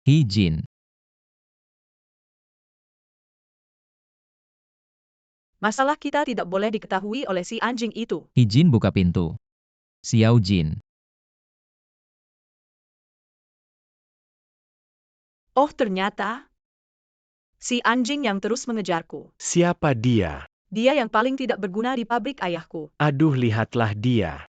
Izin. Masalah kita tidak boleh diketahui oleh si anjing itu. Izin buka pintu. Xiao Jin. Oh ternyata, si anjing yang terus mengejarku. Siapa dia? Dia yang paling tidak berguna di pabrik ayahku. Aduh, lihatlah dia.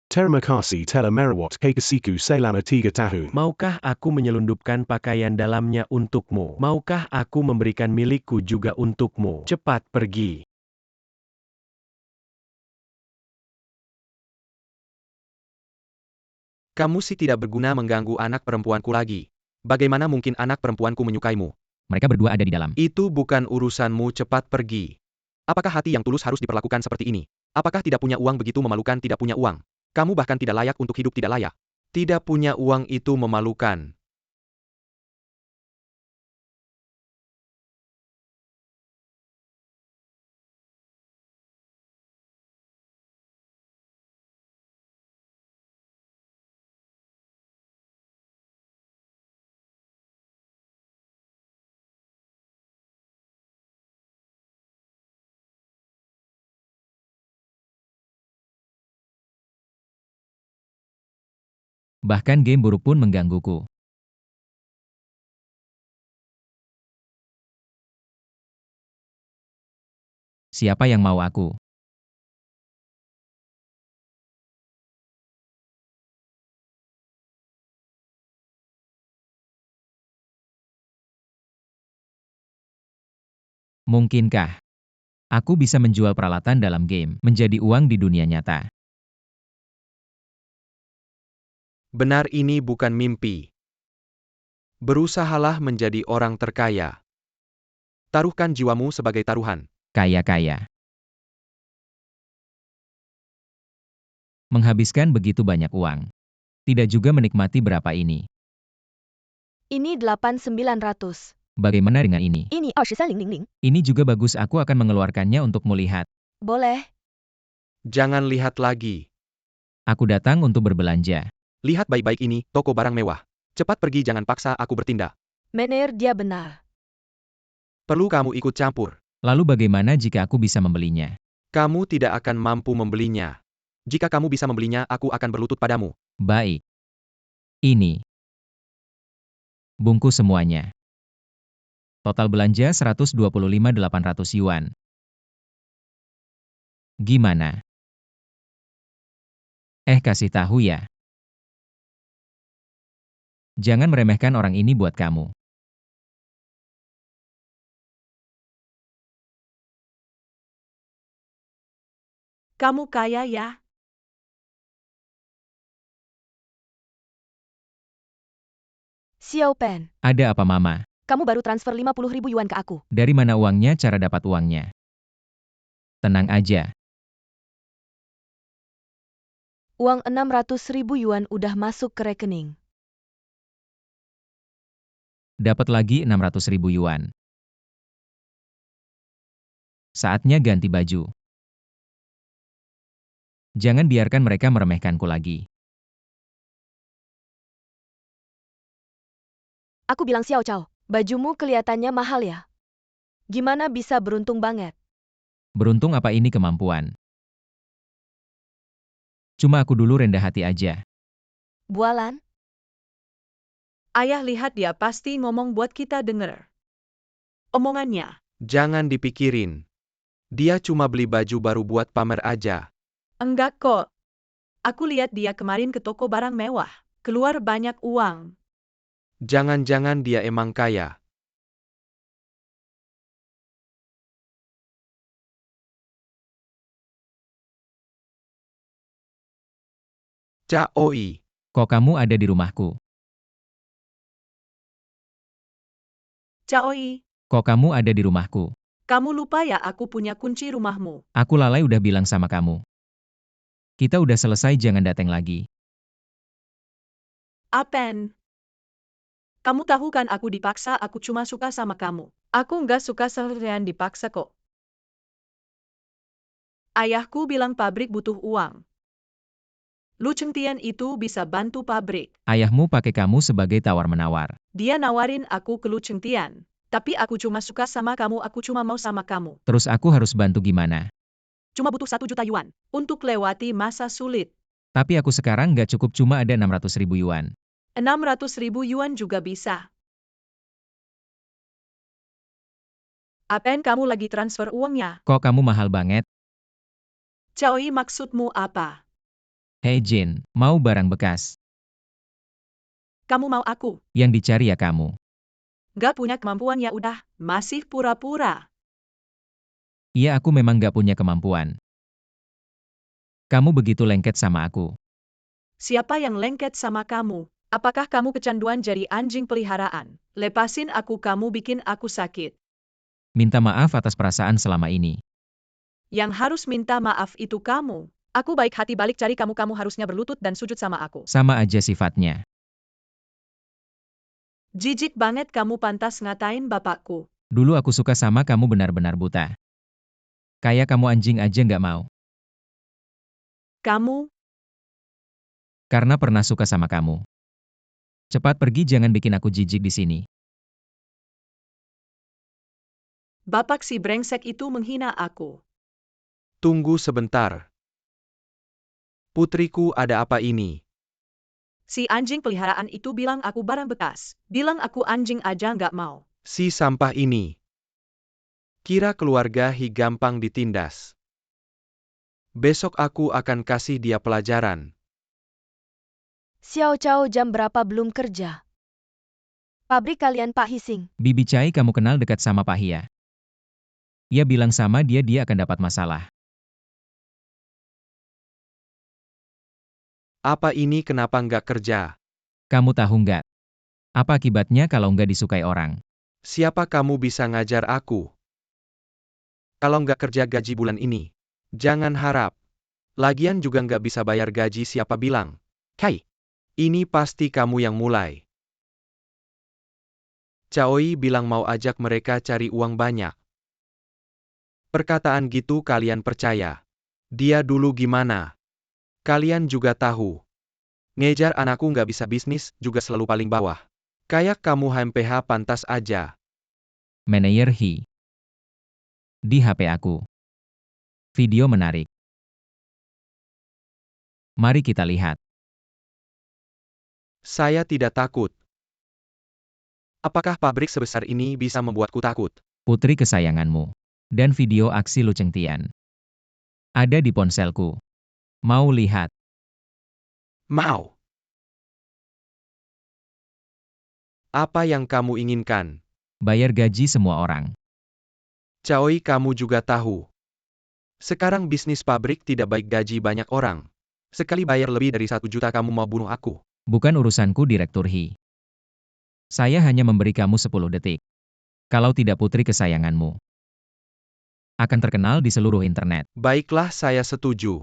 Terima kasih telah merawat kekasihku selama 3 tahun. Maukah aku menyelundupkan pakaian dalamnya untukmu? Maukah aku memberikan milikku juga untukmu? Cepat pergi. Kamu sih tidak berguna mengganggu anak perempuanku lagi. Bagaimana mungkin anak perempuanku menyukaimu? Mereka berdua ada di dalam. Itu bukan urusanmu, cepat pergi. Apakah hati yang tulus harus diperlakukan seperti ini? Apakah tidak punya uang begitu memalukan? Tidak punya uang. Kamu bahkan tidak layak untuk hidup, tidak layak. Tidak punya uang itu memalukan. Bahkan game buruk pun menggangguku. Siapa yang mau aku? Mungkinkah aku bisa menjual peralatan dalam game menjadi uang di dunia nyata? Benar, ini bukan mimpi. Berusahalah menjadi orang terkaya. Taruhkan jiwamu sebagai taruhan. Kaya-kaya. Menghabiskan begitu banyak uang. Tidak juga menikmati berapa ini. Ini 8.900. Bagaimana dengan ini? Ini 23.000. Ini juga bagus, aku akan mengeluarkannya untuk melihat. Boleh. Jangan lihat lagi. Aku datang untuk berbelanja. Lihat baik-baik, ini toko barang mewah. Cepat pergi, jangan paksa aku bertindak. Mener, dia benar. Perlu kamu ikut campur. Lalu bagaimana jika aku bisa membelinya? Kamu tidak akan mampu membelinya. Jika kamu bisa membelinya, aku akan berlutut padamu. Baik. Ini. Bungkus semuanya. Total belanja 125.800 yuan. Gimana? Kasih tahu ya. Jangan meremehkan orang ini buat kamu. Kamu kaya ya? Xiao Pen, Ada apa, Mama? kamu baru transfer 50.000 yuan ke aku. Dari mana uangnya, cara dapat uangnya? Tenang aja. Uang 600.000 yuan udah masuk ke rekening. Dapat lagi 600.000 yuan. Saatnya ganti baju. Jangan biarkan mereka meremehkanku lagi. Aku bilang Xiao Chao, bajumu kelihatannya mahal ya. Gimana bisa beruntung banget? Beruntung apa ini kemampuan? Cuma aku dulu rendah hati aja. Bualan? Ayah lihat, dia pasti ngomong buat kita denger. Omongannya. Jangan dipikirin. Dia cuma beli baju baru buat pamer aja. Enggak kok. Aku lihat dia kemarin ke toko barang mewah. Keluar banyak uang. Jangan-jangan dia emang kaya. Caoi. Kok kamu ada di rumahku? Caoi, Kok kamu ada di rumahku? kamu lupa ya aku punya kunci rumahmu. Aku lalai udah bilang sama kamu. Kita udah selesai, jangan datang lagi. Apen. Kamu tahu kan aku dipaksa, aku cuma suka sama kamu. Aku nggak suka seharian dipaksa kok. Ayahku bilang pabrik butuh uang. Lu Chengtian itu bisa bantu pabrik. Ayahmu pakai kamu sebagai tawar-menawar. Dia nawarin aku ke Lu Chengtian. Tapi aku cuma suka sama kamu, aku cuma mau sama kamu. Terus aku harus bantu gimana? Cuma butuh 1 juta yuan untuk lewati masa sulit. Tapi aku sekarang nggak cukup, cuma ada 600.000 yuan. 600.000 yuan juga bisa. Apain kamu lagi transfer uangnya? Kok kamu mahal banget? Caoi, maksudmu apa? Hei Jin, mau barang bekas? Kamu mau aku? Yang dicari ya kamu. Gak punya kemampuan, ya udah, masih pura-pura. Iya, aku memang nggak punya kemampuan. Kamu begitu lengket sama aku. Siapa yang lengket sama kamu? Apakah kamu kecanduan jadi anjing peliharaan? Lepasin aku, kamu bikin aku sakit. Minta maaf atas perasaan selama ini. Yang harus minta maaf itu kamu. Aku baik hati balik cari kamu, kamu harusnya berlutut dan sujud sama aku. Sama aja sifatnya. Jijik banget, kamu pantas ngatain bapakku. Dulu aku suka sama kamu benar-benar buta. Kayak kamu anjing aja nggak mau. Kamu, Karena pernah suka sama kamu. Cepat pergi, jangan bikin aku jijik di sini. bapak si brengsek itu menghina aku. Tunggu sebentar. Putriku, ada apa ini? Si anjing peliharaan itu bilang aku barang bekas. Bilang aku anjing aja nggak mau. Si sampah ini. Kira keluarga Hi gampang ditindas. Besok aku akan kasih dia pelajaran. Xiao Chao, jam berapa belum kerja? Pabrik kalian Pak Hising. Bibi Cai, kamu kenal dekat sama Pak Hia? Ia bilang sama dia akan dapat masalah. Apa ini, kenapa nggak kerja? Kamu tahu nggak? Apa akibatnya kalau nggak disukai orang? Siapa kamu bisa ngajar aku? Kalau nggak kerja gaji bulan ini. Jangan harap. Lagian juga nggak bisa bayar gaji, siapa bilang? Hai, ini pasti kamu yang mulai. Caoi bilang mau ajak mereka cari uang banyak. Perkataan gitu kalian percaya? Dia dulu gimana? Kalian juga tahu. Ngejar anakku nggak bisa bisnis, juga selalu paling bawah. Kayak kamu HMPH pantas aja. Manajer Hi. Di HP aku. Video menarik. Mari kita lihat. Saya tidak takut. Apakah pabrik sebesar ini bisa membuatku takut? Putri kesayanganmu. Dan video aksi Lu Chengtian. Ada di ponselku. Mau lihat? Mau. Apa yang kamu inginkan? Bayar gaji semua orang. Caoi, kamu juga tahu. Sekarang bisnis pabrik tidak baik, gaji banyak orang. Sekali bayar lebih dari 1 juta kamu mau bunuh aku. Bukan urusanku, Direktur Hi. Saya hanya memberi kamu 10 detik. Kalau tidak, putri kesayanganmu akan terkenal di seluruh internet. Baiklah, saya setuju.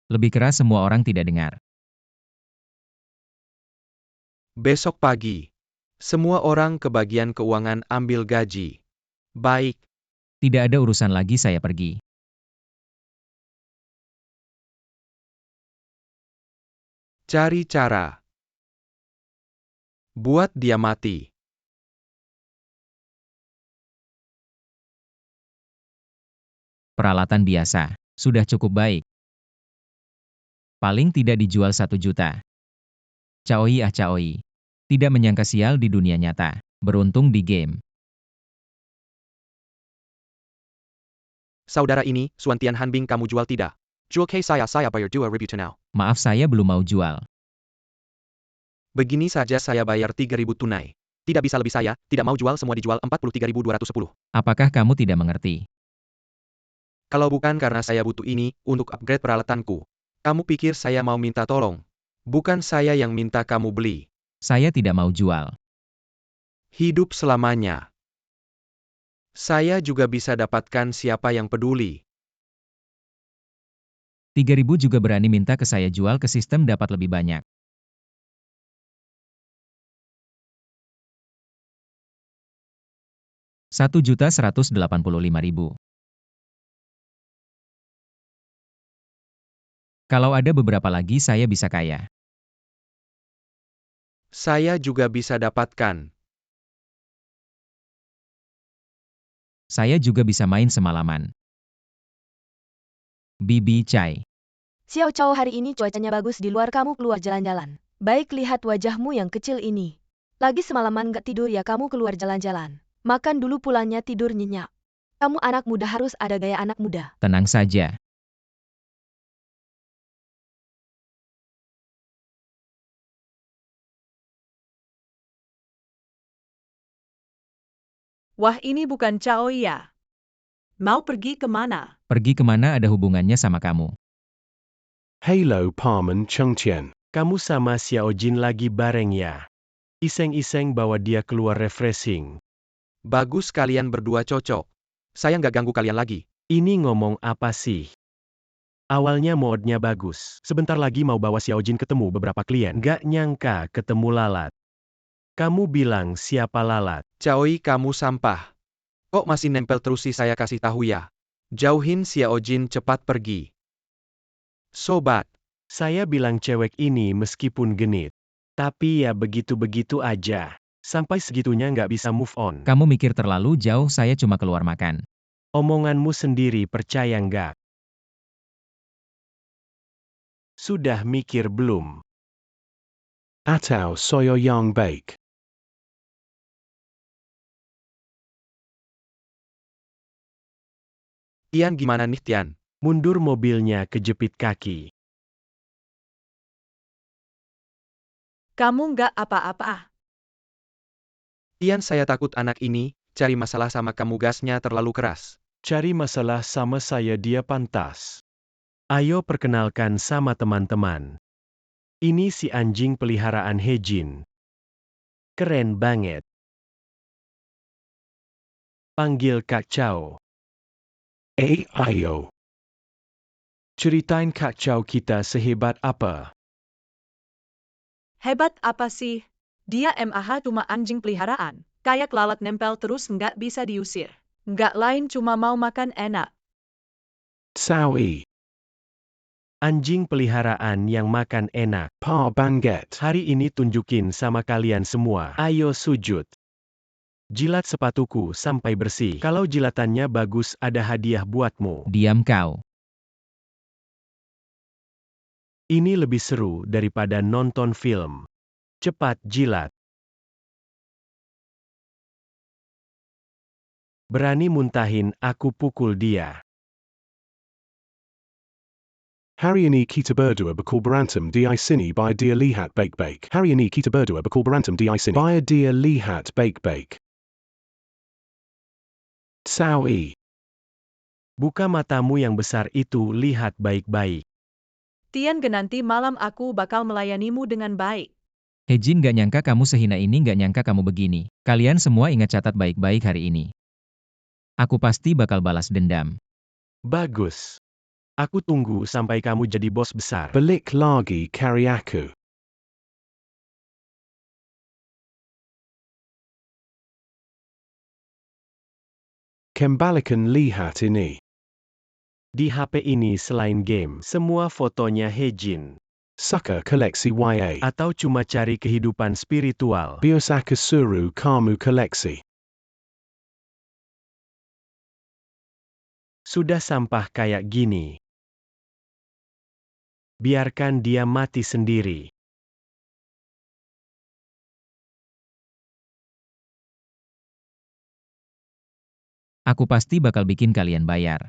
Lebih keras semua orang tidak dengar. Besok pagi. Semua orang ke bagian keuangan ambil gaji. Baik. Tidak ada urusan lagi, saya pergi. Cari cara. Buat dia mati. Peralatan biasa. Sudah cukup baik. Paling tidak dijual 1 juta. Caoi Caoi. Tidak menyangka sial di dunia nyata. Beruntung di game. Saudara ini, Suan Tian Hanbing kamu jual tidak? Jual ke saya bayar 2 review to now. Maaf, saya belum mau jual. Begini saja saya bayar 3.000 tunai. Tidak bisa lebih, saya tidak mau jual, semua dijual 43.210. Apakah kamu tidak mengerti? Kalau bukan karena saya butuh ini, untuk upgrade peralatanku. Kamu pikir saya mau minta tolong? Bukan saya yang minta kamu beli. Saya tidak mau jual. Hidup selamanya. Saya juga bisa dapatkan siapa yang peduli. 3.000 juga berani minta ke saya jual ke sistem dapat lebih banyak. 1.185.000. Kalau ada beberapa lagi saya bisa kaya. Saya juga bisa dapatkan. Saya juga bisa main semalaman. Bibi Chai. Xiao Chao, hari ini cuacanya bagus di luar, kamu keluar jalan-jalan. Baik, lihat wajahmu yang kecil ini. Lagi semalaman gak tidur ya, kamu keluar jalan-jalan. Makan dulu, pulangnya tidur nyenyak. Kamu anak muda, harus ada gaya anak muda. Tenang saja. Wah, ini bukan Chao ya. Mau pergi kemana? Pergi kemana ada hubungannya sama kamu? Halo Paman Chengqian. Kamu sama Xiao Jin lagi bareng ya? Iseng-iseng bawa dia keluar refreshing. Bagus, kalian berdua cocok. Saya nggak ganggu kalian lagi. Ini ngomong apa sih? Awalnya moodnya bagus. Sebentar lagi mau bawa Xiao Jin ketemu beberapa klien. Gak nyangka ketemu lalat. Kamu bilang siapa lalat? Caoi, kamu sampah. Kok masih nempel terus sih, saya kasih tahu ya. Jauhin Xiao Jin, cepat pergi. Sobat, Saya bilang cewek ini meskipun genit. Tapi ya begitu-begitu aja. Sampai segitunya nggak bisa move on. Kamu mikir terlalu jauh, saya cuma keluar makan. Omonganmu sendiri percaya nggak? Sudah mikir belum? Atau soyo yang baik. Tian gimana nih Tian? Mundur, mobilnya kejepit kaki. Kamu nggak apa-apa. Tian, saya takut anak ini cari masalah sama kamu, gasnya terlalu keras. Cari masalah sama saya, dia pantas. Ayo perkenalkan sama teman-teman. Ini si anjing peliharaan Hejin. Keren banget. Panggil Kak Chow. Ayo. Ceritain Kak Chow, kita sehebat apa? Hebat apa sih? Dia MAH cuma anjing peliharaan. Kayak lalat nempel terus nggak bisa diusir. Nggak lain cuma mau makan enak. Sawi. Anjing peliharaan yang makan enak. Pa Banget. Hari ini tunjukin sama kalian semua. Ayo sujud. Jilat sepatuku sampai bersih. Kalau jilatannya bagus, ada hadiah buatmu. Diam kau. Ini lebih seru daripada nonton film. Cepat jilat. Berani muntahin, aku pukul dia. Hari ini kita berdua bakal berantem di sini by dia lihat baik-baik. Hari ini kita berdua bakal berantem di sini by dia lihat baik-baik. Sawi. Buka matamu yang besar itu, lihat baik-baik. Tian, nanti malam aku bakal melayanimu dengan baik. Hejin gak nyangka kamu sehina ini, gak nyangka kamu begini. Kalian semua ingat, catat baik-baik hari ini. Aku pasti bakal balas dendam. Bagus. Aku tunggu sampai kamu jadi bos besar. Balik lagi cari aku. Kembalikan lihat ini. Di HP ini selain game, semua fotonya Hejin. Suka koleksi YA. Atau cuma cari kehidupan spiritual. Biosaka suruh kamu koleksi. Sudah sampah kayak gini. Biarkan dia mati sendiri. Aku pasti bakal bikin kalian bayar.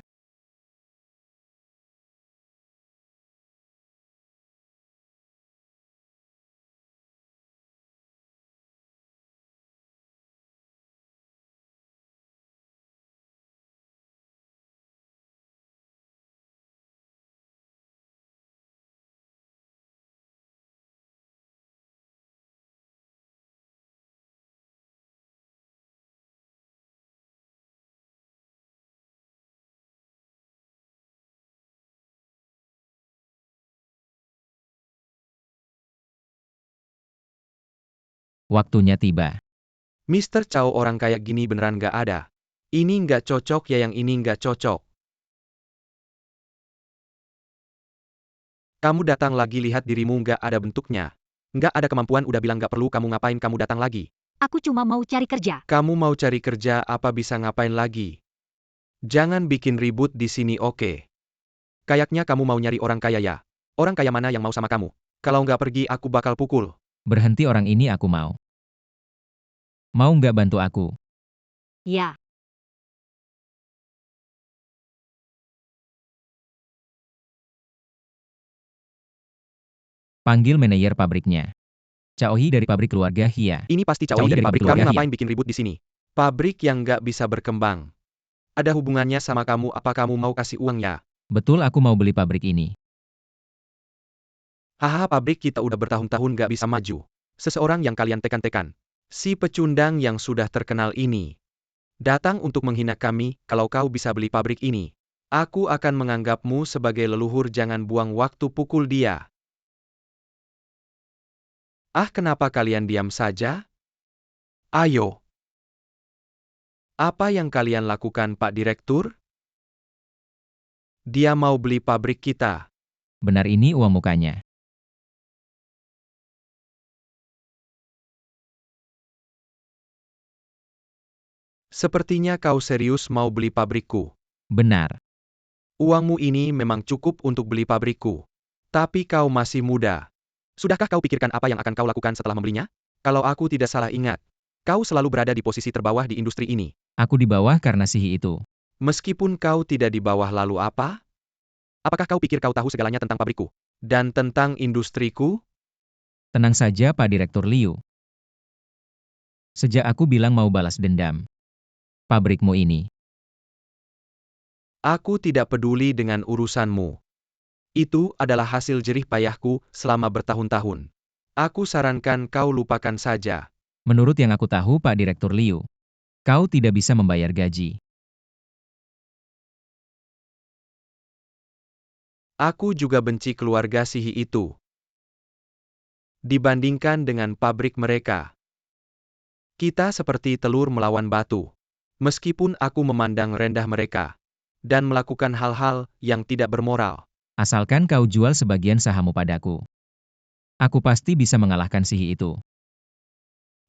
Waktunya tiba. Mr. Chow, orang kayak gini beneran nggak ada. Ini nggak cocok ya, yang ini nggak cocok. Kamu datang lagi, lihat dirimu nggak ada bentuknya. Nggak ada kemampuan, udah bilang nggak perlu kamu, ngapain kamu datang lagi? Aku cuma mau cari kerja. Kamu mau cari kerja, apa bisa ngapain lagi? Jangan bikin ribut di sini, oke? Kayaknya kamu mau nyari orang kaya ya? Orang kaya mana yang mau sama kamu? Kalau nggak pergi, aku bakal pukul. Berhenti, orang ini aku mau. Mau nggak bantu aku? Ya, Panggil manajer pabriknya. Caohi dari pabrik keluarga Hia. Ini pasti Caohi Caohi dari dari pabrik pabrik. Kamu keluarga ngapain bikin ribut di sini? Pabrik yang nggak bisa berkembang. Ada hubungannya sama kamu, apa kamu mau kasih uang ya? Betul, aku mau beli pabrik ini. Hahaha, pabrik kita udah bertahun-tahun nggak bisa maju. Seseorang yang kalian tekan-tekan. Si pecundang yang sudah terkenal ini. Datang untuk menghina kami, kalau kau bisa beli pabrik ini. Aku akan menganggapmu sebagai leluhur, jangan buang waktu, pukul dia. Ah, kenapa kalian diam saja? Ayo. Apa yang kalian lakukan, Pak Direktur? Dia mau beli pabrik kita. Benar, ini uang mukanya. Sepertinya kau serius mau beli pabrikku. Benar. Uangmu ini memang cukup untuk beli pabrikku. Tapi kau masih muda. Sudahkah kau pikirkan apa yang akan kau lakukan setelah membelinya? Kalau aku tidak salah ingat, kau selalu berada di posisi terbawah di industri ini. Aku di bawah karena Sihi itu. Meskipun kau tidak di bawah, lalu apa? Apakah kau pikir kau tahu segalanya tentang pabrikku? Dan tentang industriku? Tenang saja, Pak Direktur Liu. Sejak aku bilang mau balas dendam. Pabrikmu ini. Aku tidak peduli dengan urusanmu. Itu adalah hasil jerih payahku selama bertahun-tahun. Aku sarankan kau lupakan saja. Menurut yang aku tahu, Pak Direktur Liu, kau tidak bisa membayar gaji. Aku juga benci keluarga Sihi itu. Dibandingkan dengan pabrik mereka, kita seperti telur melawan batu. Meskipun aku memandang rendah mereka dan melakukan hal-hal yang tidak bermoral. Asalkan kau jual sebagian sahammu padaku. Aku pasti bisa mengalahkan Sihi itu.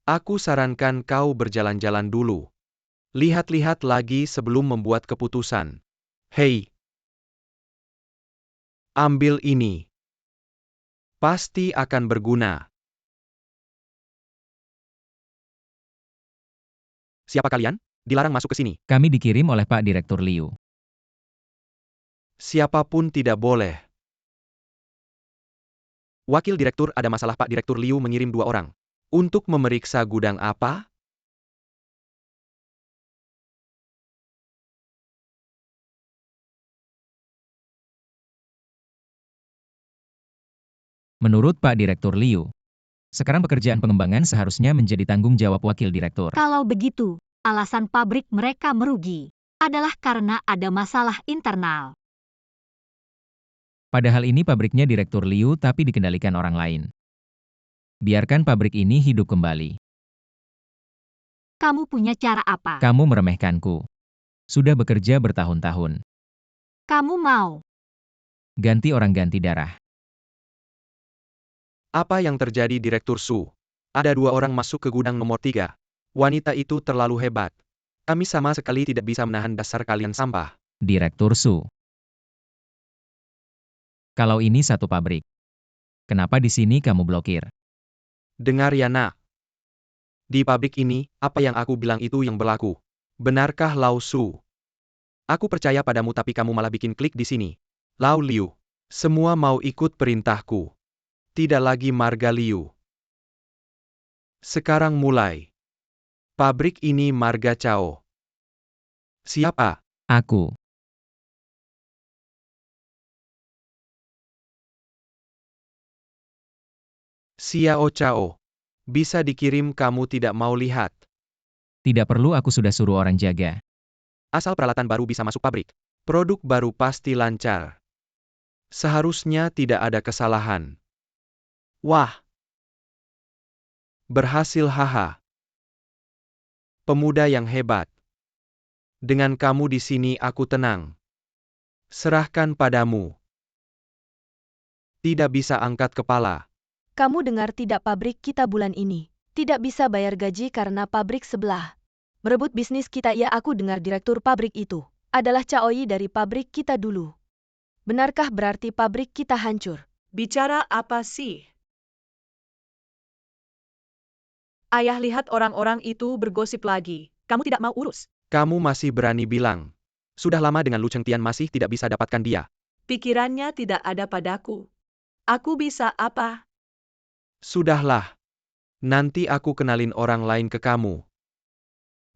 Aku sarankan kau berjalan-jalan dulu. Lihat-lihat lagi sebelum membuat keputusan. Hei, ambil ini. Pasti akan berguna. Siapa kalian? Dilarang masuk ke sini. Kami dikirim oleh Pak Direktur Liu. Siapapun tidak boleh. Wakil direktur, ada masalah. Pak Direktur Liu mengirim 2 orang. Untuk memeriksa gudang apa? Menurut Pak Direktur Liu, sekarang pekerjaan pengembangan seharusnya menjadi tanggung jawab wakil direktur. kalau begitu, alasan pabrik mereka merugi adalah karena ada masalah internal. Padahal ini pabriknya Direktur Liu tapi dikendalikan orang lain. Biarkan pabrik ini hidup kembali. Kamu punya cara apa? Kamu meremehkanku. Sudah bekerja bertahun-tahun. Kamu mau? Ganti orang, ganti darah. Apa yang terjadi, Direktur Su? Ada 2 orang masuk ke gudang nomor 3. Wanita itu terlalu hebat. Kami sama sekali tidak bisa menahan, dasar kalian sampah. Direktur Su. Kalau ini satu pabrik, kenapa di sini kamu blokir? Dengar ya, nak. Di pabrik ini, apa yang aku bilang itu yang berlaku. Benarkah, Lao Su? Aku percaya padamu tapi kamu malah bikin klik di sini. Lao Liu. Semua mau ikut perintahku. Tidak lagi marga Liu. Sekarang mulai. Pabrik ini marga Cao. Siapa? Aku. Xiao Cao. Bisa dikirim, kamu tidak mau lihat. Tidak perlu, aku sudah suruh orang jaga. Asal peralatan baru bisa masuk pabrik. Produk baru pasti lancar. Seharusnya tidak ada kesalahan. Wah. Berhasil, haha. Pemuda yang hebat. Dengan kamu di sini aku tenang. Serahkan padamu. Tidak bisa angkat kepala. Kamu dengar tidak, pabrik kita bulan ini tidak bisa bayar gaji karena pabrik sebelah merebut bisnis kita. Ya, aku dengar direktur pabrik itu adalah Chaoi dari pabrik kita dulu. Benarkah berarti pabrik kita hancur? Bicara apa sih? Ayah lihat orang-orang itu bergosip lagi. Kamu tidak mau urus. Kamu masih berani bilang. Sudah lama dengan Lu Chengtian masih tidak bisa dapatkan dia. Pikirannya tidak ada padaku. Aku bisa apa? Sudahlah. Nanti aku kenalin orang lain ke kamu.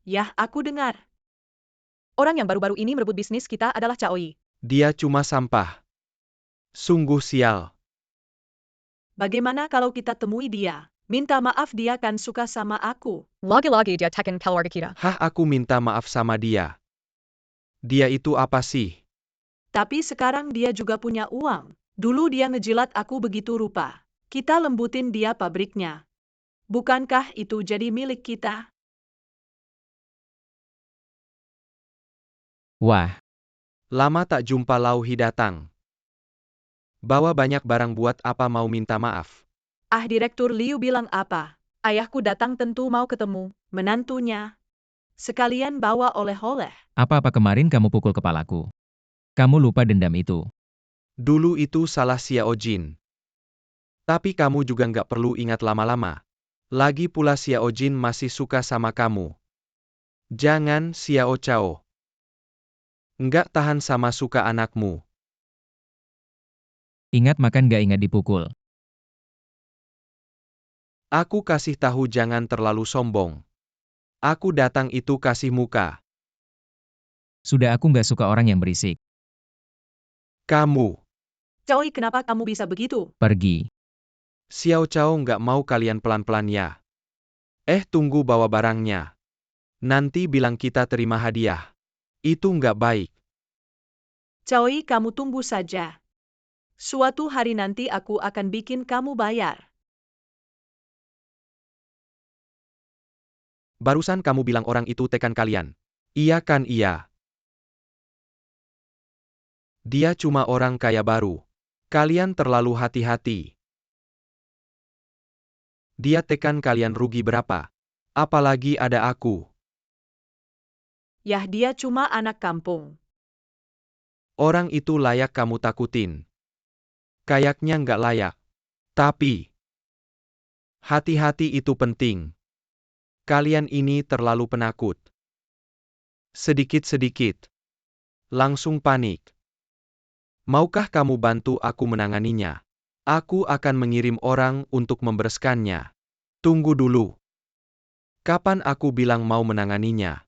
Yah, aku dengar. Orang yang baru-baru ini merebut bisnis kita adalah Chaoi. Dia cuma sampah. Sungguh sial. Bagaimana kalau kita temui dia? Minta maaf, dia kan suka sama aku. Lagi-lagi dia tekan keluarga kita. Hah, aku minta maaf sama dia. Dia itu apa sih? Tapi sekarang dia juga punya uang. Dulu dia ngejilat aku begitu rupa. Kita lembutin dia pabriknya. Bukankah itu jadi milik kita? Wah, Lama tak jumpa Lauhi datang. Bawa banyak barang, buat apa mau minta maaf? Ah, Direktur Liu bilang apa? Ayahku datang tentu mau ketemu menantunya. Sekalian bawa oleh-oleh. apa-apa kemarin kamu pukul kepalaku? Kamu lupa dendam itu. Dulu itu salah Xiao Jin. Tapi kamu juga nggak perlu ingat lama-lama. Lagi pula Xiao Jin masih suka sama kamu. Jangan, Xiao Chao. Nggak tahan sama suka anakmu. Ingat makan gak ingat dipukul. Aku kasih tahu jangan terlalu sombong. Aku datang itu kasih muka. Sudah, aku gak suka orang yang berisik. Kamu. Chaoi, kenapa kamu bisa begitu? Pergi. Xiao Chao nggak mau kalian pelan-pelan ya. Tunggu bawa barangnya. Nanti bilang kita terima hadiah. Itu nggak baik. Chaoi, kamu tunggu saja. Suatu hari nanti aku akan bikin kamu bayar. Barusan kamu bilang orang itu tekan kalian. Iya kan, iya. Dia cuma orang kaya baru. Kalian terlalu hati-hati. Dia tekan kalian rugi berapa? Apalagi ada aku. Yah, dia cuma anak kampung. Orang itu layak kamu takutin. Kayaknya nggak layak. Tapi, hati-hati itu penting. Kalian ini terlalu penakut. Sedikit-sedikit. Langsung panik. Maukah kamu bantu aku menanganinya? Aku akan mengirim orang untuk membereskannya. Tunggu dulu. Kapan aku bilang mau menanganinya?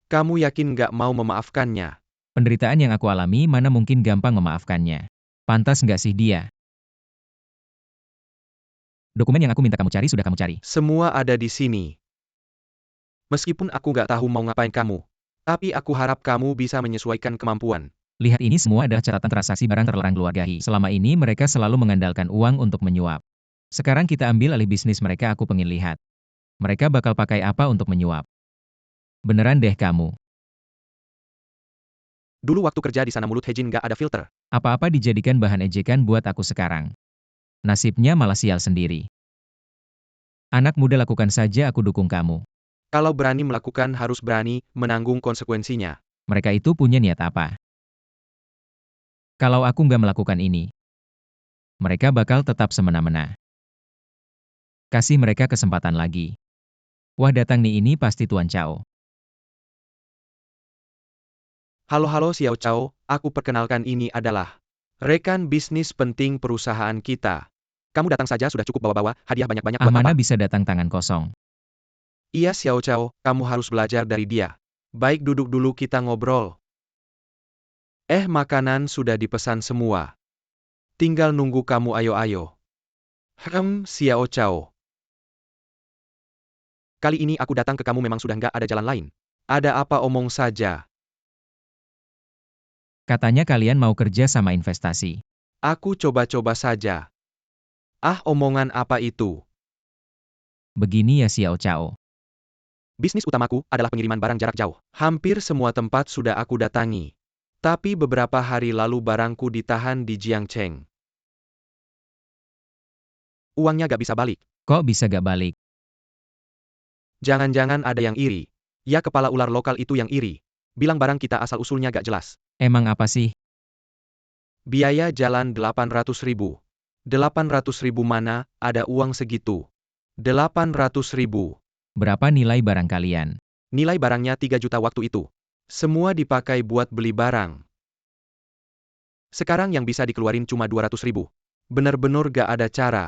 Kamu yakin nggak mau memaafkannya? Penderitaan yang aku alami mana mungkin gampang memaafkannya. Pantas nggak sih dia? Dokumen yang aku minta kamu cari sudah kamu cari. Semua ada di sini. Meskipun aku nggak tahu mau ngapain kamu, tapi aku harap kamu bisa menyesuaikan kemampuan. Lihat, ini semua adalah catatan transaksi barang terlarang keluarga He. Selama ini mereka selalu mengandalkan uang untuk menyuap. Sekarang kita ambil alih bisnis mereka, aku pengen lihat. Mereka bakal pakai apa untuk menyuap. Beneran deh kamu. Dulu waktu kerja di sana mulut Hejin nggak ada filter. Apa-apa dijadikan bahan ejekan buat aku sekarang. Nasibnya malah sial sendiri. Anak muda, lakukan saja, aku dukung kamu. Kalau berani melakukan harus berani menanggung konsekuensinya. Mereka itu punya niat apa? Kalau aku nggak melakukan ini, mereka bakal tetap semena-mena. Kasih mereka kesempatan lagi. Wah, datang nih, ini pasti Tuan Chao. Halo Xiao Chao, aku perkenalkan, ini adalah rekan bisnis penting perusahaan kita. Kamu datang saja sudah cukup bawa-bawa hadiah banyak-banyak buat Mana apa? bisa datang tangan kosong. Iya Xiao Chao, kamu harus belajar dari dia. Baik, duduk dulu kita ngobrol. Makanan sudah dipesan semua. Tinggal nunggu kamu, ayo-ayo. Xiao Chao. Kali ini aku datang ke kamu memang sudah nggak ada jalan lain. Ada apa, omong saja. Katanya kalian mau kerja sama investasi. Aku coba-coba saja. Omongan apa itu? Begini ya Xiao Chao. Bisnis utamaku adalah pengiriman barang jarak jauh. Hampir semua tempat sudah aku datangi. Tapi beberapa hari lalu barangku ditahan di Jiangcheng. Uangnya gak bisa balik. Kok bisa gak balik? Jangan-jangan ada yang iri. Ya kepala ular lokal itu yang iri. Bilang barang kita asal-usulnya gak jelas. Emang apa sih? Biaya jalan 800.000. 800.000 mana, ada uang segitu. 800.000. Berapa nilai barang kalian? Nilai barangnya 3 juta waktu itu. Semua dipakai buat beli barang. Sekarang yang bisa dikeluarin cuma 200.000. Bener-bener gak ada cara.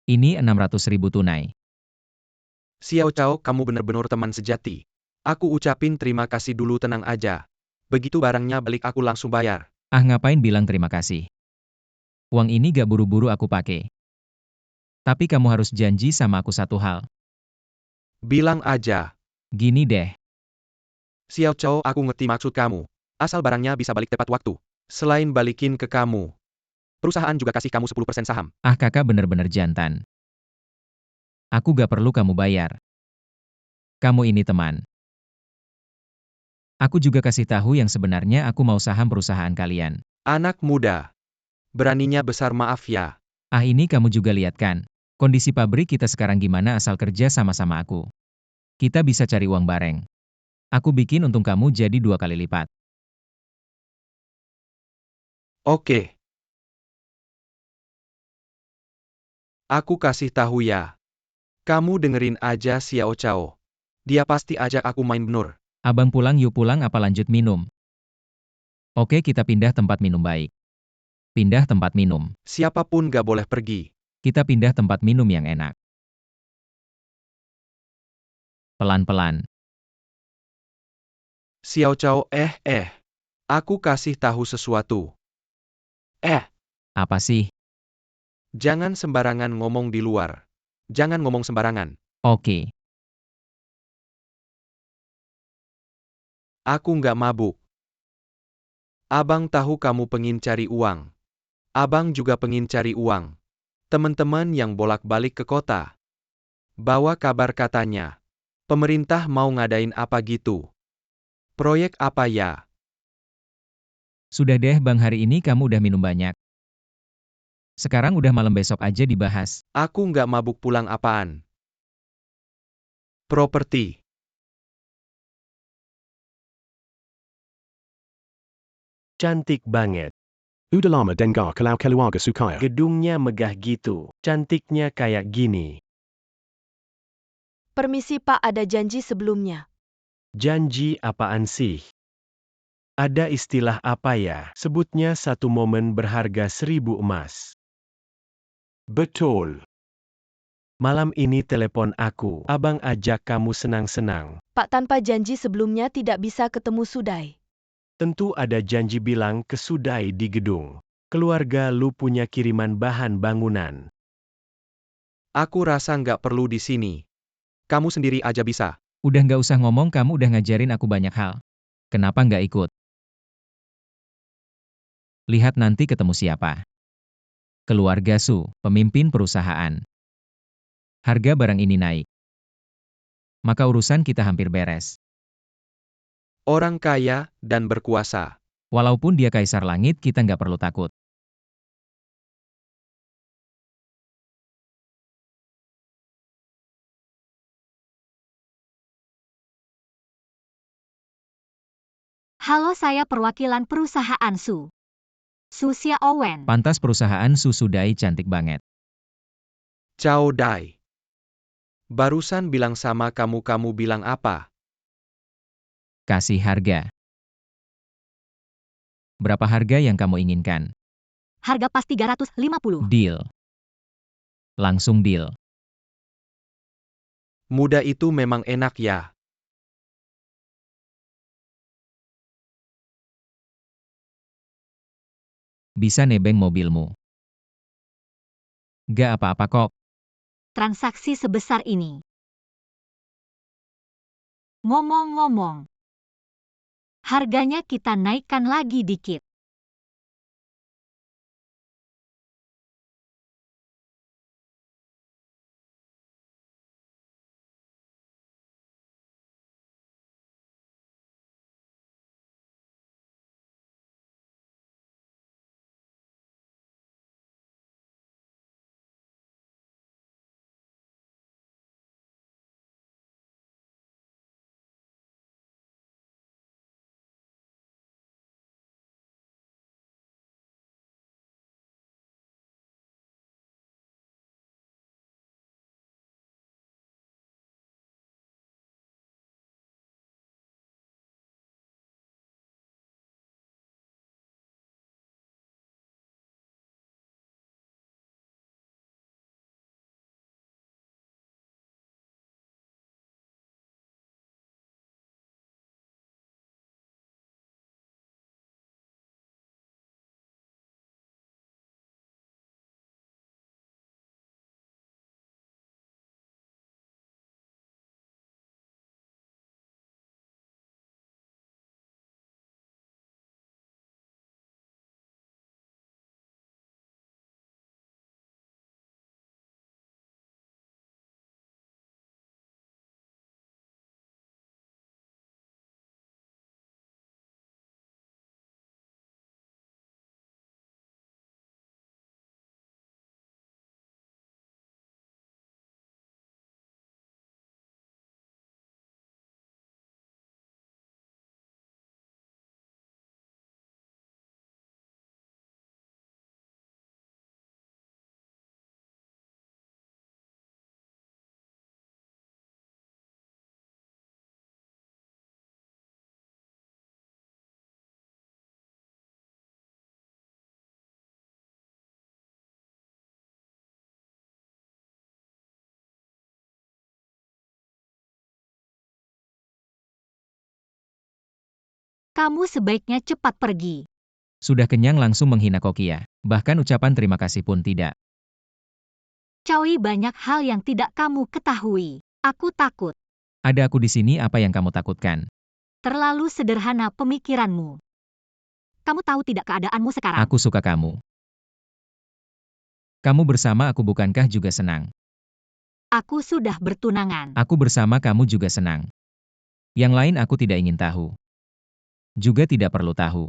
Ini 600.000 tunai. Xiao Chao, kamu bener-bener teman sejati. Aku ucapin terima kasih dulu, tenang aja. Begitu barangnya balik aku langsung bayar. Ah, ngapain bilang terima kasih? Uang ini gak buru-buru aku pakai. Tapi kamu harus janji sama aku satu hal. Bilang aja. Gini deh, Xiao Chao, aku ngerti maksud kamu. Asal barangnya bisa balik tepat waktu. Selain balikin ke kamu, perusahaan juga kasih kamu 10% saham. ah kakak bener-bener jantan. Aku gak perlu kamu bayar. Kamu ini teman. Aku juga kasih tahu yang sebenarnya aku mau saham perusahaan kalian. Anak muda. Beraninya besar, maaf ya. Ah, ini kamu juga lihat kan? Kondisi pabrik kita sekarang gimana asal kerja sama-sama aku. Kita bisa cari uang bareng. Aku bikin untung kamu jadi 2 kali lipat. Oke. Aku kasih tahu ya. Kamu dengerin aja Xiao Chao. Dia pasti ajak aku main benur. Abang pulang yuk, pulang apa lanjut minum? Oke, kita pindah tempat minum baik. Pindah tempat minum. Siapapun gak boleh pergi. Kita pindah tempat minum yang enak. Pelan-pelan. Xiao Chao, Aku kasih tahu sesuatu. Apa sih? Jangan sembarangan ngomong di luar. Jangan ngomong sembarangan. Oke. Aku nggak mabuk. Abang tahu kamu pengin cari uang. Abang juga pengin cari uang. Teman-teman yang bolak-balik ke kota. Bawa kabar katanya. Pemerintah mau ngadain apa gitu. Proyek apa ya? Sudah deh bang, hari ini kamu udah minum banyak. Sekarang udah malam, besok aja dibahas. Aku nggak mabuk, pulang apaan? Properti. Cantik banget. Udalama Dengar Kalau Keluarga Sukaya. Gedungnya megah gitu. Cantiknya kayak gini. Permisi Pak, ada janji sebelumnya. Janji apaan sih? Ada istilah apa ya? Sebutnya satu momen berharga 1000 emas. Betul. Malam ini telepon aku. Abang ajak kamu senang-senang. Pak, tanpa janji sebelumnya tidak bisa ketemu Sudai. Tentu ada janji, bilang ke Sudai di gedung. Keluarga lu punya kiriman bahan bangunan. Aku rasa nggak perlu di sini. Kamu sendiri aja bisa. Udah nggak usah ngomong, kamu udah ngajarin aku banyak hal. Kenapa nggak ikut? Lihat nanti ketemu siapa. Keluarga Su, pemimpin perusahaan. Harga barang ini naik. Maka urusan kita hampir beres. Orang kaya dan berkuasa. Walaupun dia kaisar langit, kita nggak perlu takut. Halo, saya perwakilan perusahaan Su. Susia Owen. Pantas perusahaan Su Sudai cantik banget. Chao Dai. Barusan bilang sama kamu bilang apa? Kasih harga. Berapa harga yang kamu inginkan? Harga pas 350. Deal. Langsung deal. Muda itu memang enak ya. Bisa nebeng mobilmu. Gak apa-apa kok. Transaksi sebesar ini. Ngomong-ngomong, harganya kita naikkan lagi dikit. Kamu sebaiknya cepat pergi. Sudah kenyang langsung menghina Kokia. Bahkan ucapan terima kasih pun tidak. Choi, banyak hal yang tidak kamu ketahui. Aku takut. Ada aku di sini, apa yang kamu takutkan? Terlalu sederhana pemikiranmu. Kamu tahu tidak keadaanmu sekarang? Aku suka kamu. Kamu bersama aku bukankah juga senang? Aku sudah bertunangan. Aku bersama kamu juga senang. Yang lain aku tidak ingin tahu. Juga tidak perlu tahu.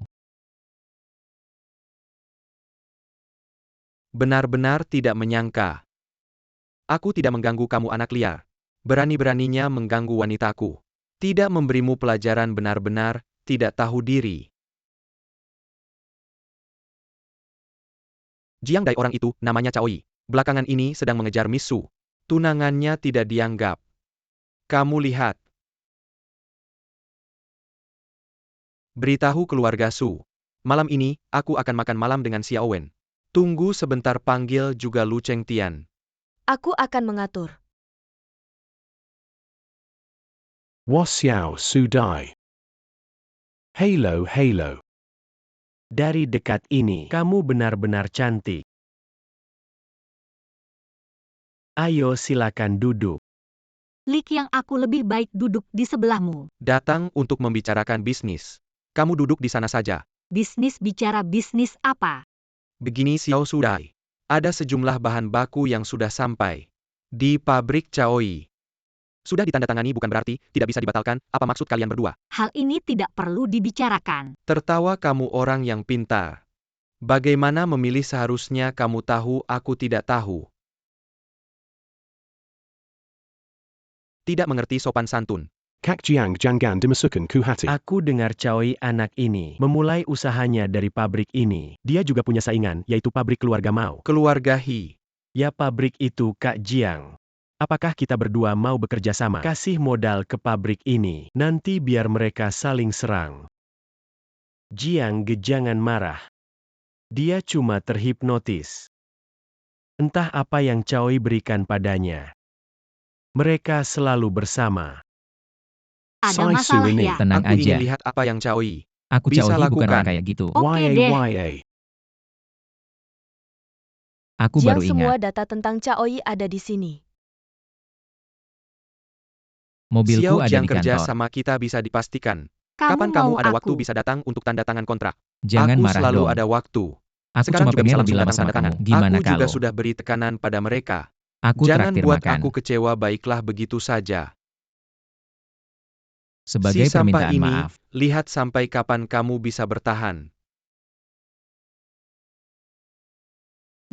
Benar-benar tidak menyangka. Aku tidak mengganggu kamu anak liar. Berani-beraninya mengganggu wanitaku. Tidak memberimu pelajaran, benar-benar tidak tahu diri. Jiang Dai, orang itu, namanya Choi. Belakangan ini sedang mengejar Miss Su. Tunangannya tidak dianggap. Kamu lihat. Beritahu keluarga Su. Malam ini, aku akan makan malam dengan Xiao Wen. Tunggu sebentar, panggil juga Lu Chengtian. Aku akan mengatur. Was Xiao Su Dai. Halo, halo. Dari dekat ini, kamu benar-benar cantik. Ayo silakan duduk. Lik, yang aku lebih baik duduk di sebelahmu. Datang untuk membicarakan bisnis. Kamu duduk di sana saja. Bisnis, bicara bisnis apa? Begini Xiao Su Dai. Ada sejumlah bahan baku yang sudah sampai di pabrik Choi. Sudah ditandatangani, bukan berarti tidak bisa dibatalkan. Apa maksud kalian berdua? Hal ini tidak perlu dibicarakan. Tertawa, kamu orang yang pintar. Bagaimana memilih, seharusnya kamu tahu, aku tidak tahu. Tidak mengerti sopan santun. Kak Jiang Jangan Dimasukan Kuhati. Aku dengar Choi anak ini memulai usahanya dari pabrik ini. Dia juga punya saingan, yaitu pabrik keluarga Mao. Keluarga He. Ya, pabrik itu Kak Jiang. Apakah kita berdua mau bekerja sama? Kasih modal ke pabrik ini, nanti biar mereka saling serang. Jiang jangan marah. Dia cuma terhipnotis. Entah apa yang Choi berikan padanya. Mereka selalu bersama. Ada Sai Su masalah ini. ya? Tenang Aku ingin aja. lihat apa yang Choi Aku bisa Choi bukan lakukan. orang kayak gitu. Oke deh. YA. Aku Jiang, baru semua ingat. data tentang Choi ada di sini. Mobilku Xiao ada Jiang, di kerja kantor. sama kita bisa dipastikan. Kamu Kapan mau kamu ada aku? waktu bisa datang untuk tanda tangan kontrak? Jangan Aku marah selalu dong. ada waktu. Aku Sekarang cuma juga bisa pengen lebih langsung lama datang sama tanda tangan. kamu. Gimana Aku juga kalau? sudah beri tekanan pada mereka. Aku Jangan traktir buat makan. aku kecewa, baiklah, begitu saja. Sebagai Si sampah permintaan ini, maaf. lihat sampai kapan kamu bisa bertahan.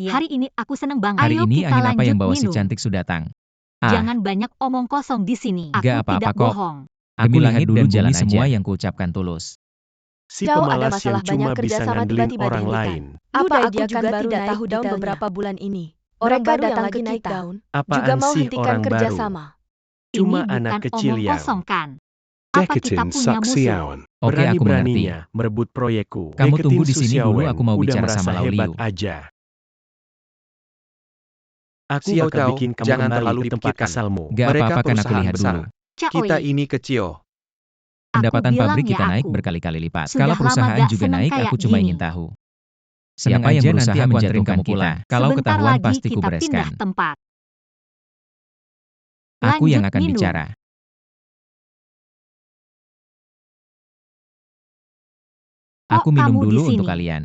Hari ini aku seneng banget. Hari Ayo ini kita angin apa lanjut yang bawa si minum. cantik su datang? Ah, Jangan banyak omong kosong di sini. Aku Gak apa-apa tidak kok. bohong. aku lihat dulu jalan jalan semua aja. yang kuucapkan tulus. Si Chao, ada pemalas masalah yang cuma banyak kerja bisa sama ngandelin tiba-tiba orang dihentikan. lain. Apa Luda, aku dia juga kan baru tidak naik tahu daun detailnya. beberapa bulan ini. Orang Mereka baru yang datang lagi ke naik kita. daun Apaan juga mau sih hentikan orang kerja baru? sama. Cuma Ini anak bukan kecil omong yang kosong kan? Apa kita Deketin punya musuh? Saksiawan. Oke, aku mengerti. Berani-beraninya merebut proyekku. Kamu Deketin tunggu di Su sini dulu, Xiaowen, aku mau udah bicara merasa sama Lau hebat Liu. aja. Aku Xiao bakal Cao, bikin kamu jangan kembali terlalu ke tempat dipikirkan. asalmu. Gak Mereka apa-apa, kan aku perusahaan lihat besar. dulu. Choi, Kita ini kecil. Pendapatan bilang pabrik ya kita naik aku. berkali-kali lipat. Sudah Skala lama perusahaan gak juga seneng naik, kayak aku cuma gini. ingin tahu. Siapa aja yang nanti berusaha aku menjatuhkan anterin kamu kita? pulang. Kalau Sebentar ketahuan lagi pasti kita pindah kubereskan. tempat. Aku yang Lanjut akan minum. bicara. Kok Aku minum kamu di dulu sini? untuk kalian.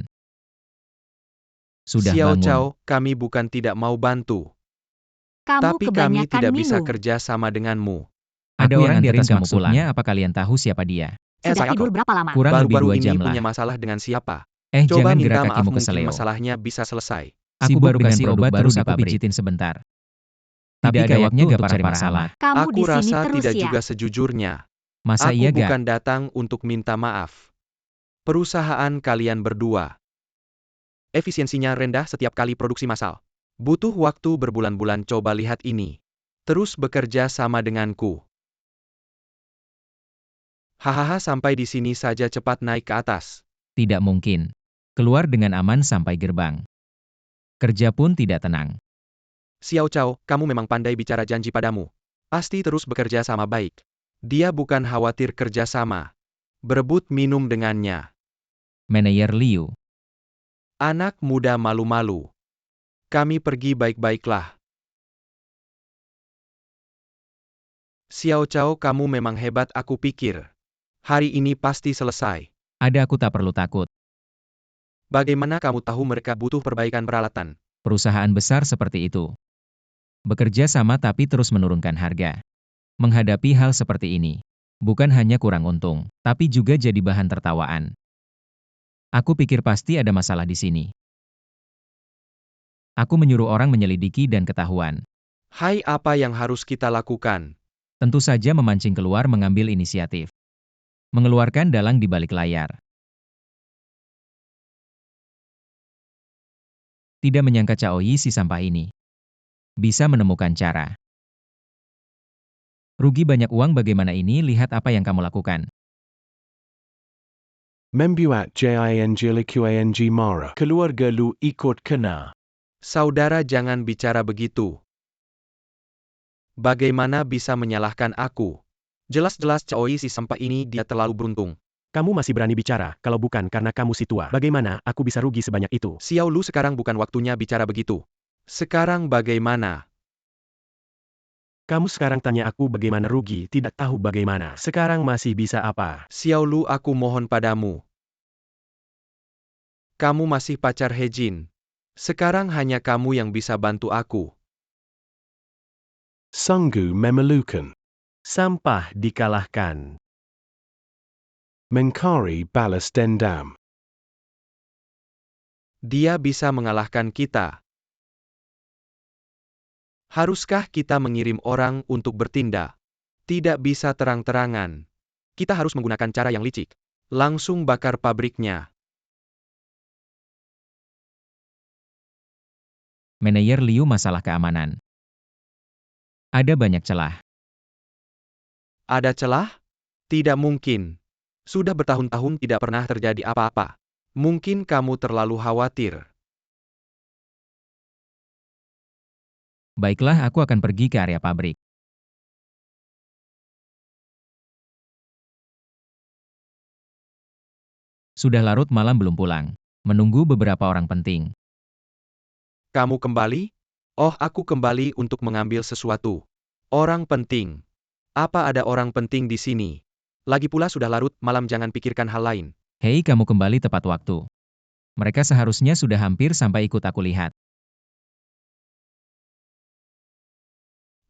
Sudah Xiao bangun. Cao, kami bukan tidak mau bantu. Kamu Tapi kami kebanyakan tidak bisa minum. kerja sama denganmu. Ada Aku orang yang di anterin atas kamu maksudnya, apa kalian tahu siapa dia? Sudah saya tidur kok. berapa lama? Kurang lebih Baru-baru 2 ini jam punya lah. masalah dengan siapa? Jangan Coba minta gerak maaf, kakimu ke mungkin seleo. masalahnya bisa selesai. Aku Sibuk baru dengan kasih produk obat, baru terus di aku pabrik. pijitin sebentar. Tapi Tidak ada kayaknya waktu gak untuk cari parah-parah masalah. Kamu Aku di sini rasa terus tidak ya? juga sejujurnya. Masa Aku iya gak? bukan datang untuk minta maaf. Perusahaan kalian berdua. Efisiensinya rendah setiap kali produksi massal. Butuh waktu berbulan-bulan, coba lihat ini. Terus bekerja sama denganku. Hahaha, sampai di sini saja, cepat naik ke atas. Tidak mungkin. Keluar dengan aman sampai gerbang. Kerja pun tidak tenang. Xiao Cao, kamu memang pandai bicara, janji padamu. Pasti terus bekerja sama baik. Dia bukan khawatir kerja sama. Berebut minum dengannya. Manajer Liu. Anak muda malu-malu. Kami pergi baik-baiklah. Xiao Cao, kamu memang hebat, aku pikir. Hari ini pasti selesai. Ada aku tak perlu takut. Bagaimana kamu tahu mereka butuh perbaikan peralatan? Perusahaan besar seperti itu. Bekerja sama tapi terus menurunkan harga. Menghadapi hal seperti ini, bukan hanya kurang untung, tapi juga jadi bahan tertawaan. Aku pikir pasti ada masalah di sini. Aku menyuruh orang menyelidiki dan ketahuan. Hai, apa yang harus kita lakukan? Tentu saja memancing keluar mengambil inisiatif. Mengeluarkan dalang di balik layar. Tidak menyangka Caoi si sampah ini bisa menemukan cara. Rugi banyak uang, bagaimana ini, lihat apa yang kamu lakukan. Membuat JING Mara. Keluarga lu ikut kena. Saudara, jangan bicara begitu. Bagaimana bisa menyalahkan aku? Jelas-jelas Caoi si sampah ini dia terlalu beruntung. Kamu masih berani bicara, kalau bukan karena kamu si tua. Bagaimana aku bisa rugi sebanyak itu? Xiao Lu, sekarang bukan waktunya bicara begitu. Sekarang bagaimana? Kamu sekarang tanya aku bagaimana rugi, tidak tahu bagaimana. Sekarang masih bisa apa? Xiao Lu, aku mohon padamu. Kamu masih pacar He Jin. Sekarang hanya kamu yang bisa bantu aku. Sunggu Memerlukan. Sampah dikalahkan. Mencari balas dendam. Dia bisa mengalahkan kita. Haruskah kita mengirim orang untuk bertindak? Tidak bisa terang-terangan. Kita harus menggunakan cara yang licik. Langsung bakar pabriknya. Manajer Liu, masalah keamanan. Ada banyak celah. Ada celah? Tidak mungkin. Sudah bertahun-tahun tidak pernah terjadi apa-apa. Mungkin kamu terlalu khawatir. Baiklah, aku akan pergi ke area pabrik. Sudah larut malam belum pulang. Menunggu beberapa orang penting. Kamu kembali? Oh, aku kembali untuk mengambil sesuatu. Orang penting. Apa ada orang penting di sini? Lagi pula sudah larut malam, jangan pikirkan hal lain. Hei, kamu kembali tepat waktu. Mereka seharusnya sudah hampir sampai, ikut aku lihat.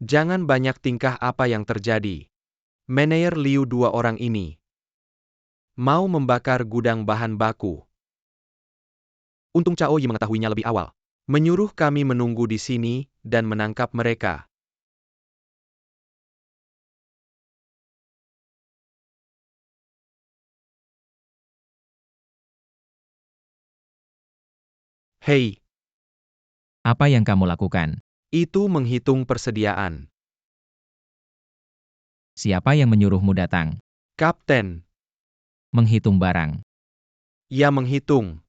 Jangan banyak tingkah, apa yang terjadi? Manajer Liu, dua orang ini mau membakar gudang bahan baku. Untung Cao Yi mengetahuinya lebih awal. Menyuruh kami menunggu di sini dan menangkap mereka. Hei, Apa yang kamu lakukan? itu menghitung persediaan. Siapa yang menyuruhmu datang? Kapten, Menghitung barang. ya menghitung.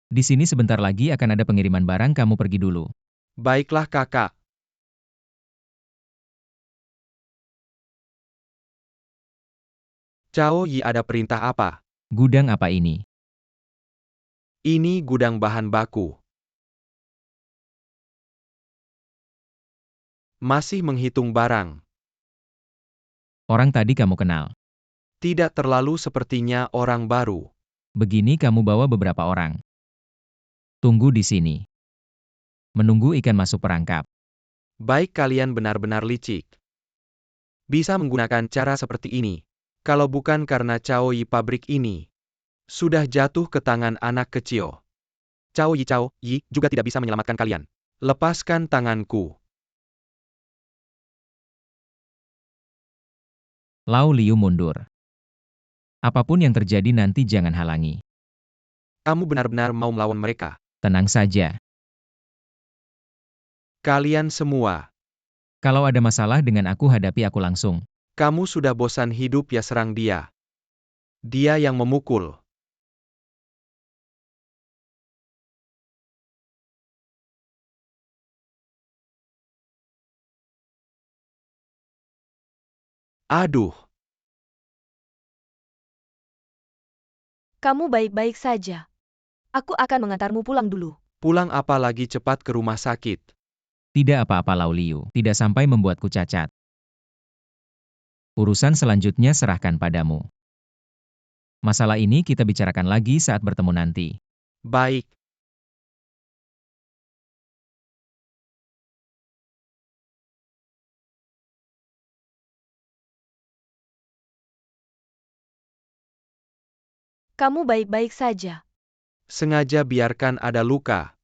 Di sini sebentar lagi akan ada pengiriman barang, kamu pergi dulu. Baiklah kakak. Cao Yi, ada perintah apa? Gudang apa ini? Ini gudang bahan baku. Masih menghitung barang. Orang tadi kamu kenal. Tidak terlalu, sepertinya orang baru. Begini, kamu bawa beberapa orang. Tunggu di sini. Menunggu ikan masuk perangkap. Baik, kalian benar-benar licik. Bisa menggunakan cara seperti ini. Kalau bukan karena Cao Yi, pabrik ini sudah jatuh ke tangan anak kecil. Cao Yi juga tidak bisa menyelamatkan kalian. Lepaskan tanganku. Lau Liu mundur. Apapun yang terjadi nanti jangan halangi. Kamu benar-benar mau melawan mereka? Tenang saja. Kalian semua. Kalau ada masalah dengan aku, hadapi aku langsung. Kamu sudah bosan hidup ya, serang dia. Dia yang memukul. Aduh. Kamu baik-baik saja. Aku akan mengantarmu pulang dulu. Pulang apa lagi cepat ke rumah sakit. Tidak apa-apa Lau Liu, tidak sampai membuatku cacat. Urusan selanjutnya serahkan padamu. Masalah ini kita bicarakan lagi saat bertemu nanti. Baik. Kamu baik-baik saja. Sengaja biarkan ada luka.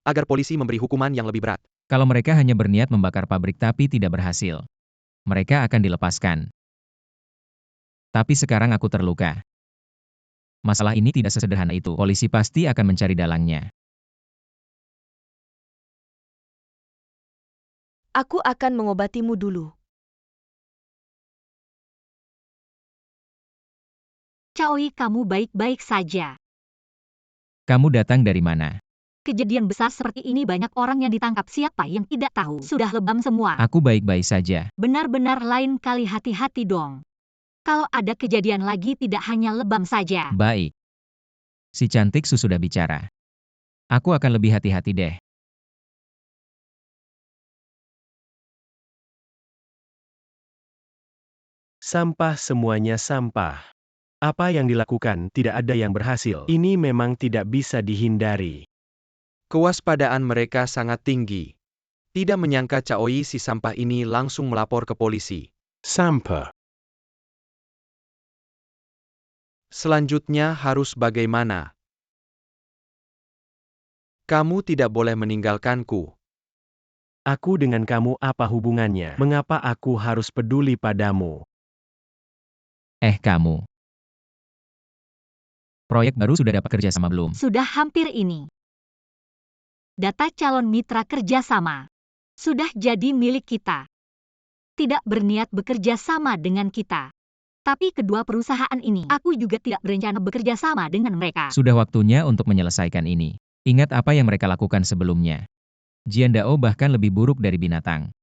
Agar polisi memberi hukuman yang lebih berat. Kalau mereka hanya berniat membakar pabrik tapi tidak berhasil, mereka akan dilepaskan. Tapi sekarang aku terluka. Masalah ini tidak sesederhana itu. Polisi pasti akan mencari dalangnya. Aku akan mengobatimu dulu. Caoi, kamu baik-baik saja. Kamu datang dari mana? Kejadian besar seperti ini banyak orang yang ditangkap, siapa yang tidak tahu. Sudah lebam semua. Aku baik-baik saja. Benar-benar lain kali, hati-hati dong. Kalau ada kejadian lagi tidak hanya lebam saja. Baik. Si cantik sudah bicara. Aku akan lebih hati-hati deh. Sampah, semuanya sampah. Apa yang dilakukan tidak ada yang berhasil. Ini memang tidak bisa dihindari. Kewaspadaan mereka sangat tinggi. Tidak menyangka Caoi si sampah ini langsung melapor ke polisi. Sampah. Selanjutnya harus bagaimana? Kamu tidak boleh meninggalkanku. Aku dengan kamu apa hubungannya? Mengapa aku harus peduli padamu? Kamu. Proyek baru sudah dapat kerjasama belum? Sudah hampir ini. Data calon mitra kerjasama sudah jadi milik kita. Tidak berniat bekerja sama dengan kita. Tapi kedua perusahaan ini, aku juga tidak berencana bekerja sama dengan mereka. Sudah waktunya untuk menyelesaikan ini. Ingat apa yang mereka lakukan sebelumnya. Jiandao bahkan lebih buruk dari binatang.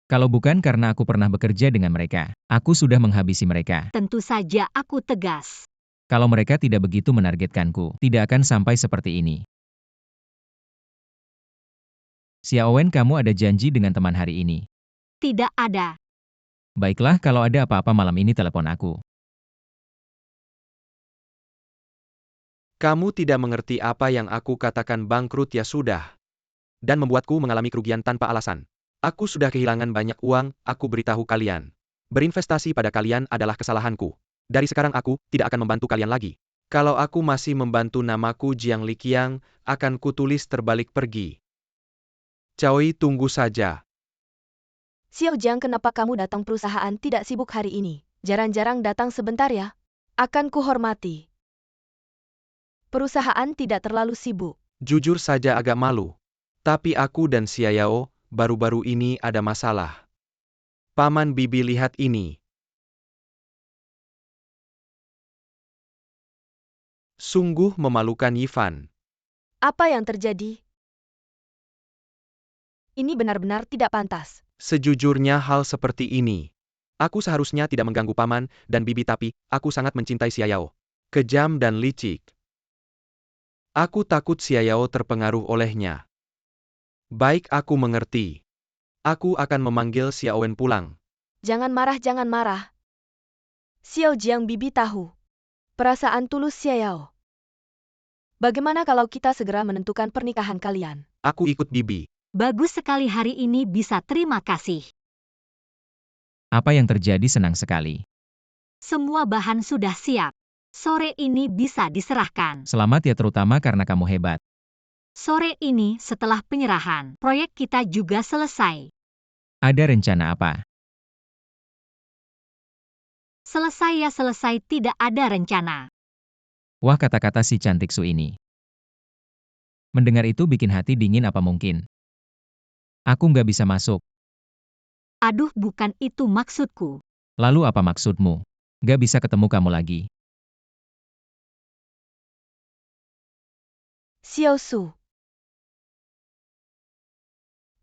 Kalau bukan karena aku pernah bekerja dengan mereka, aku sudah menghabisi mereka. Tentu saja aku tegas. Kalau mereka tidak begitu menargetkanku, tidak akan sampai seperti ini. Xiaowen, kamu ada janji dengan teman hari ini? Tidak ada. Baiklah, kalau ada apa-apa malam ini telepon aku. Kamu tidak mengerti apa yang aku katakan, bangkrut ya sudah. Dan membuatku mengalami kerugian tanpa alasan. Aku sudah kehilangan banyak uang, aku beritahu kalian. Berinvestasi pada kalian adalah kesalahanku. Dari sekarang aku tidak akan membantu kalian lagi. Kalau aku masih membantu, namaku Jiang Liqiang, akan kutulis terbalik pergi. Caoi, tunggu saja. Xiao Jiang, kenapa kamu datang perusahaan tidak sibuk hari ini? Jarang-jarang datang sebentar ya. Akan kuhormati. Perusahaan tidak terlalu sibuk. Jujur saja agak malu. Tapi aku dan Xiao, baru-baru ini ada masalah. Paman Bibi, lihat ini. Sungguh memalukan, Yifan. Apa yang terjadi? Ini benar-benar tidak pantas. Sejujurnya hal seperti ini. Aku seharusnya tidak mengganggu Paman dan Bibi, tapi aku sangat mencintai Xiao. Kejam dan licik. Aku takut Xiao terpengaruh olehnya. Baik, aku mengerti. Aku akan memanggil Xiaowen pulang. Jangan marah, jangan marah. Xiao Jiang, Bibi tahu perasaan tulus Xiao. Bagaimana kalau kita segera menentukan pernikahan kalian? Aku ikut Bibi. Bagus sekali hari ini bisa, terima kasih. Apa yang terjadi? Senang sekali. Semua bahan sudah siap. Sore ini bisa diserahkan. Selamat ya, terutama karena kamu hebat. Sore ini setelah penyerahan, proyek kita juga selesai. Ada rencana apa? Selesai ya selesai, tidak ada rencana. Wah, kata-kata si cantik Su ini. Mendengar itu bikin hati dingin. Apa mungkin aku nggak bisa masuk? Aduh, bukan itu maksudku. Lalu apa maksudmu? Nggak bisa ketemu kamu lagi. Xiao Su.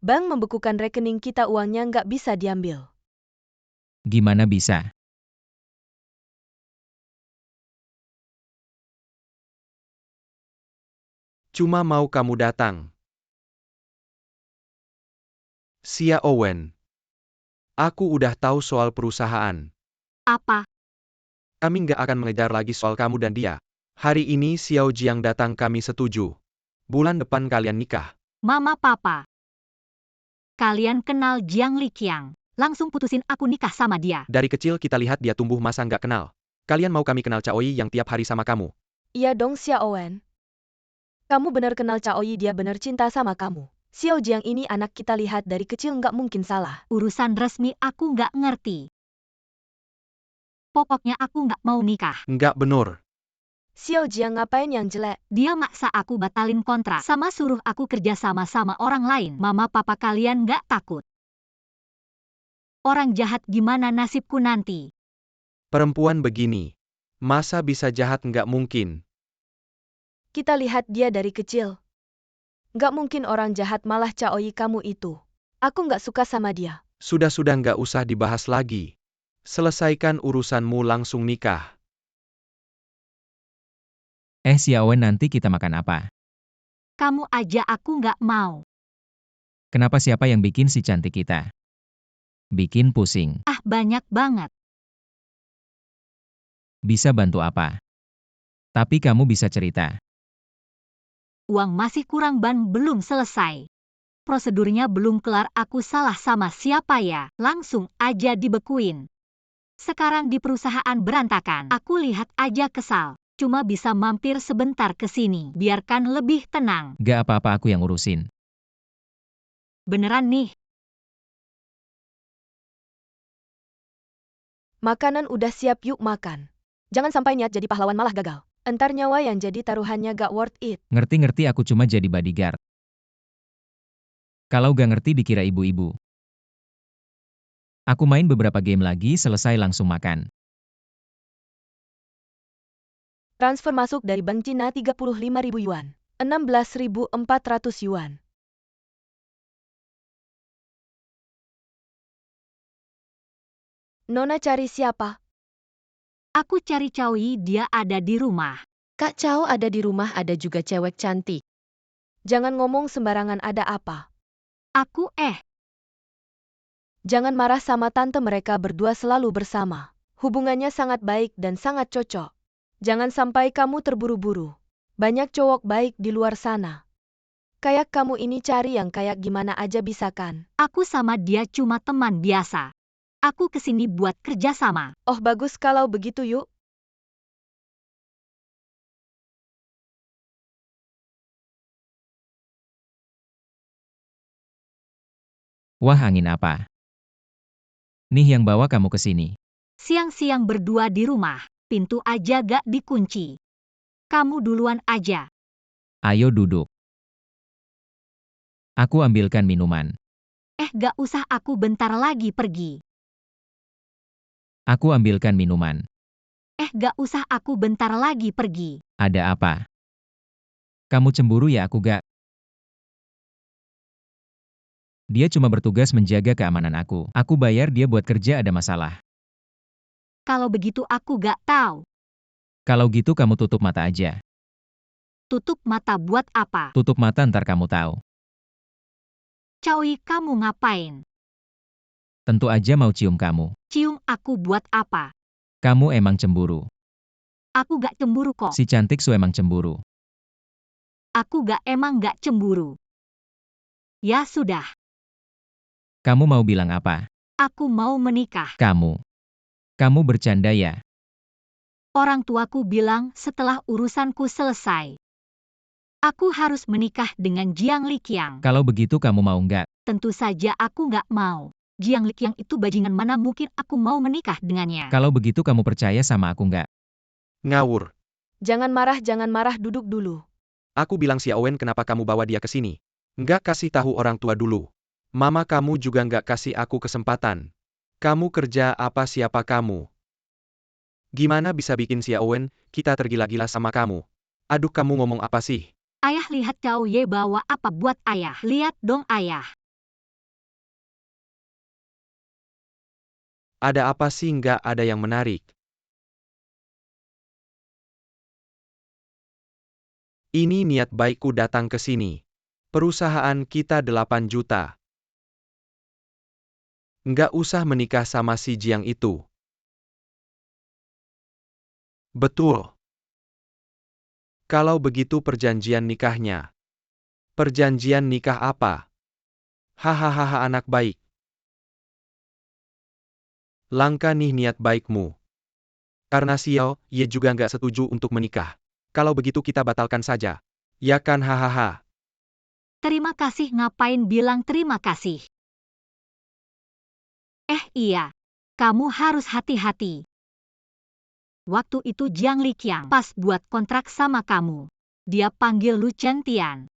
Bank membekukan rekening kita, uangnya nggak bisa diambil. Gimana bisa? Cuma mau kamu datang. Xia Owen. Aku udah tahu soal perusahaan. Apa? Kami nggak akan mengejar lagi soal kamu dan dia. Hari ini Xiao Jiang datang kami setuju. Bulan depan kalian nikah. Mama papa. Kalian kenal Jiang Liqiang. Langsung putusin aku nikah sama dia. Dari kecil kita lihat dia tumbuh masa nggak kenal. Kalian mau kami kenal Caoi yang tiap hari sama kamu. Iya dong Xia Owen. Kamu benar kenal Caoi, dia benar cinta sama kamu. Xiao Jiang ini anak kita lihat dari kecil, nggak mungkin salah. Urusan resmi aku nggak ngerti. Pokoknya aku nggak mau nikah. Nggak benar. Xiao Jiang ngapain yang jelek? Dia maksa aku batalin kontrak sama suruh aku kerja sama orang lain. Mama papa kalian nggak takut? Orang jahat gimana nasibku nanti? Perempuan begini. Masa bisa jahat nggak mungkin. Kita lihat dia dari kecil. Nggak mungkin orang jahat, malah Caoi kamu itu. Aku nggak suka sama dia. Sudah-sudah nggak usah dibahas lagi. Selesaikan urusanmu langsung nikah. Xia Owen, nanti kita makan apa? Kamu aja aku nggak mau. Kenapa, siapa yang bikin si cantik kita? Bikin pusing. Ah, banyak banget. Bisa bantu apa? Tapi kamu bisa cerita. Uang masih kurang, ban belum selesai. Prosedurnya belum kelar, aku salah sama siapa ya? Langsung aja dibekuin. Sekarang di perusahaan berantakan. Aku lihat aja kesal. Cuma bisa mampir sebentar ke sini. Biarkan lebih tenang. Gak apa-apa, aku yang urusin. Beneran nih. Makanan udah siap, yuk makan. Jangan sampai niat jadi pahlawan malah gagal. Entar nyawa yang jadi taruhannya gak worth it. Ngerti-ngerti, aku cuma jadi bodyguard. Kalau gak ngerti dikira ibu-ibu. Aku main beberapa game lagi, selesai langsung makan. Transfer masuk dari Bank Cina 35.000 yuan. 16.400 yuan. Nona cari siapa? Aku cari Caoi, dia ada di rumah. Kak Cao ada di rumah, ada juga cewek cantik. Jangan ngomong sembarangan, ada apa? Aku Jangan marah sama tante, mereka berdua selalu bersama. Hubungannya sangat baik dan sangat cocok. Jangan sampai kamu terburu-buru. Banyak cowok baik di luar sana. Kayak kamu ini cari yang kayak gimana aja bisa kan? Aku sama dia cuma teman biasa. Aku kesini buat kerja sama. Oh bagus kalau begitu, yuk. Wah, angin apa? Nih yang bawa kamu ke sini. Siang-siang berdua di rumah. Pintu aja gak dikunci. Kamu duluan aja. Ayo duduk. Aku ambilkan minuman. Gak usah, aku bentar lagi pergi. Aku ambilkan minuman. Gak usah, aku bentar lagi pergi. Ada apa? Kamu cemburu ya? Aku gak. Dia cuma bertugas menjaga keamanan aku. Aku bayar dia buat kerja, ada masalah. Kalau begitu aku gak tahu. Kalau gitu kamu tutup mata aja. Tutup mata buat apa? Tutup mata, ntar kamu tahu. Caoi, kamu ngapain? Tentu aja mau cium kamu. Cium aku buat apa? Kamu emang cemburu. Aku gak cemburu kok. Si cantik su emang cemburu. Aku emang gak cemburu. Ya sudah. Kamu mau bilang apa? Aku mau menikah. Kamu bercanda ya? Orang tuaku bilang setelah urusanku selesai, aku harus menikah dengan Jiang Liqiang. Kalau begitu kamu mau nggak? Tentu saja aku nggak mau. Jiang Liqiang itu bajingan, mana mungkin aku mau menikah dengannya. Kalau begitu kamu percaya sama aku nggak? Ngawur. Jangan marah, duduk dulu. Aku bilang Xia Owen, kenapa kamu bawa dia ke sini? Nggak kasih tahu orang tua dulu. Mama kamu juga nggak kasih aku kesempatan. Kamu kerja apa, siapa kamu? Gimana bisa bikin Xia Owen, kita tergila-gila sama kamu? Aduh, kamu ngomong apa sih? Ayah, lihat Cao Ye bawa apa buat ayah. Lihat dong ayah. Ada apa sih? Nggak ada yang menarik. Ini niat baikku datang ke sini. Perusahaan kita 8 juta. Nggak usah menikah sama si Jiang itu. Betul. Kalau begitu perjanjian nikahnya. Perjanjian nikah apa? Hahaha anak baik. Langka nih niat baikmu. Karena Xiao Ye juga nggak setuju untuk menikah. Kalau begitu kita batalkan saja. Ya kan hahaha. Terima kasih ngapain bilang terima kasih? Iya. Kamu harus hati-hati. Waktu itu Jiang Liqiang pas buat kontrak sama kamu. Dia panggil Lu Chengtian.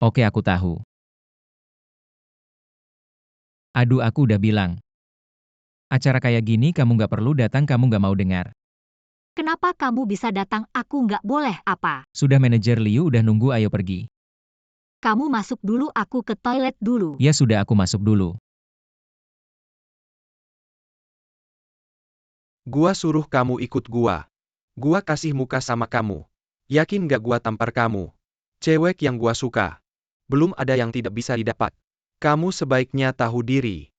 Oke, aku tahu. Aduh, aku udah bilang. Acara kayak gini kamu nggak perlu datang, kamu nggak mau dengar. Kenapa kamu bisa datang? Aku nggak boleh apa? Sudah, manajer Liu udah nunggu, ayo pergi. Kamu masuk dulu, aku ke toilet dulu. Ya sudah, aku masuk dulu. Gua suruh kamu ikut gua. Gua kasih muka sama kamu. Yakin gak gua tampar kamu? Cewek yang gua suka. Belum ada yang tidak bisa didapat. Kamu sebaiknya tahu diri.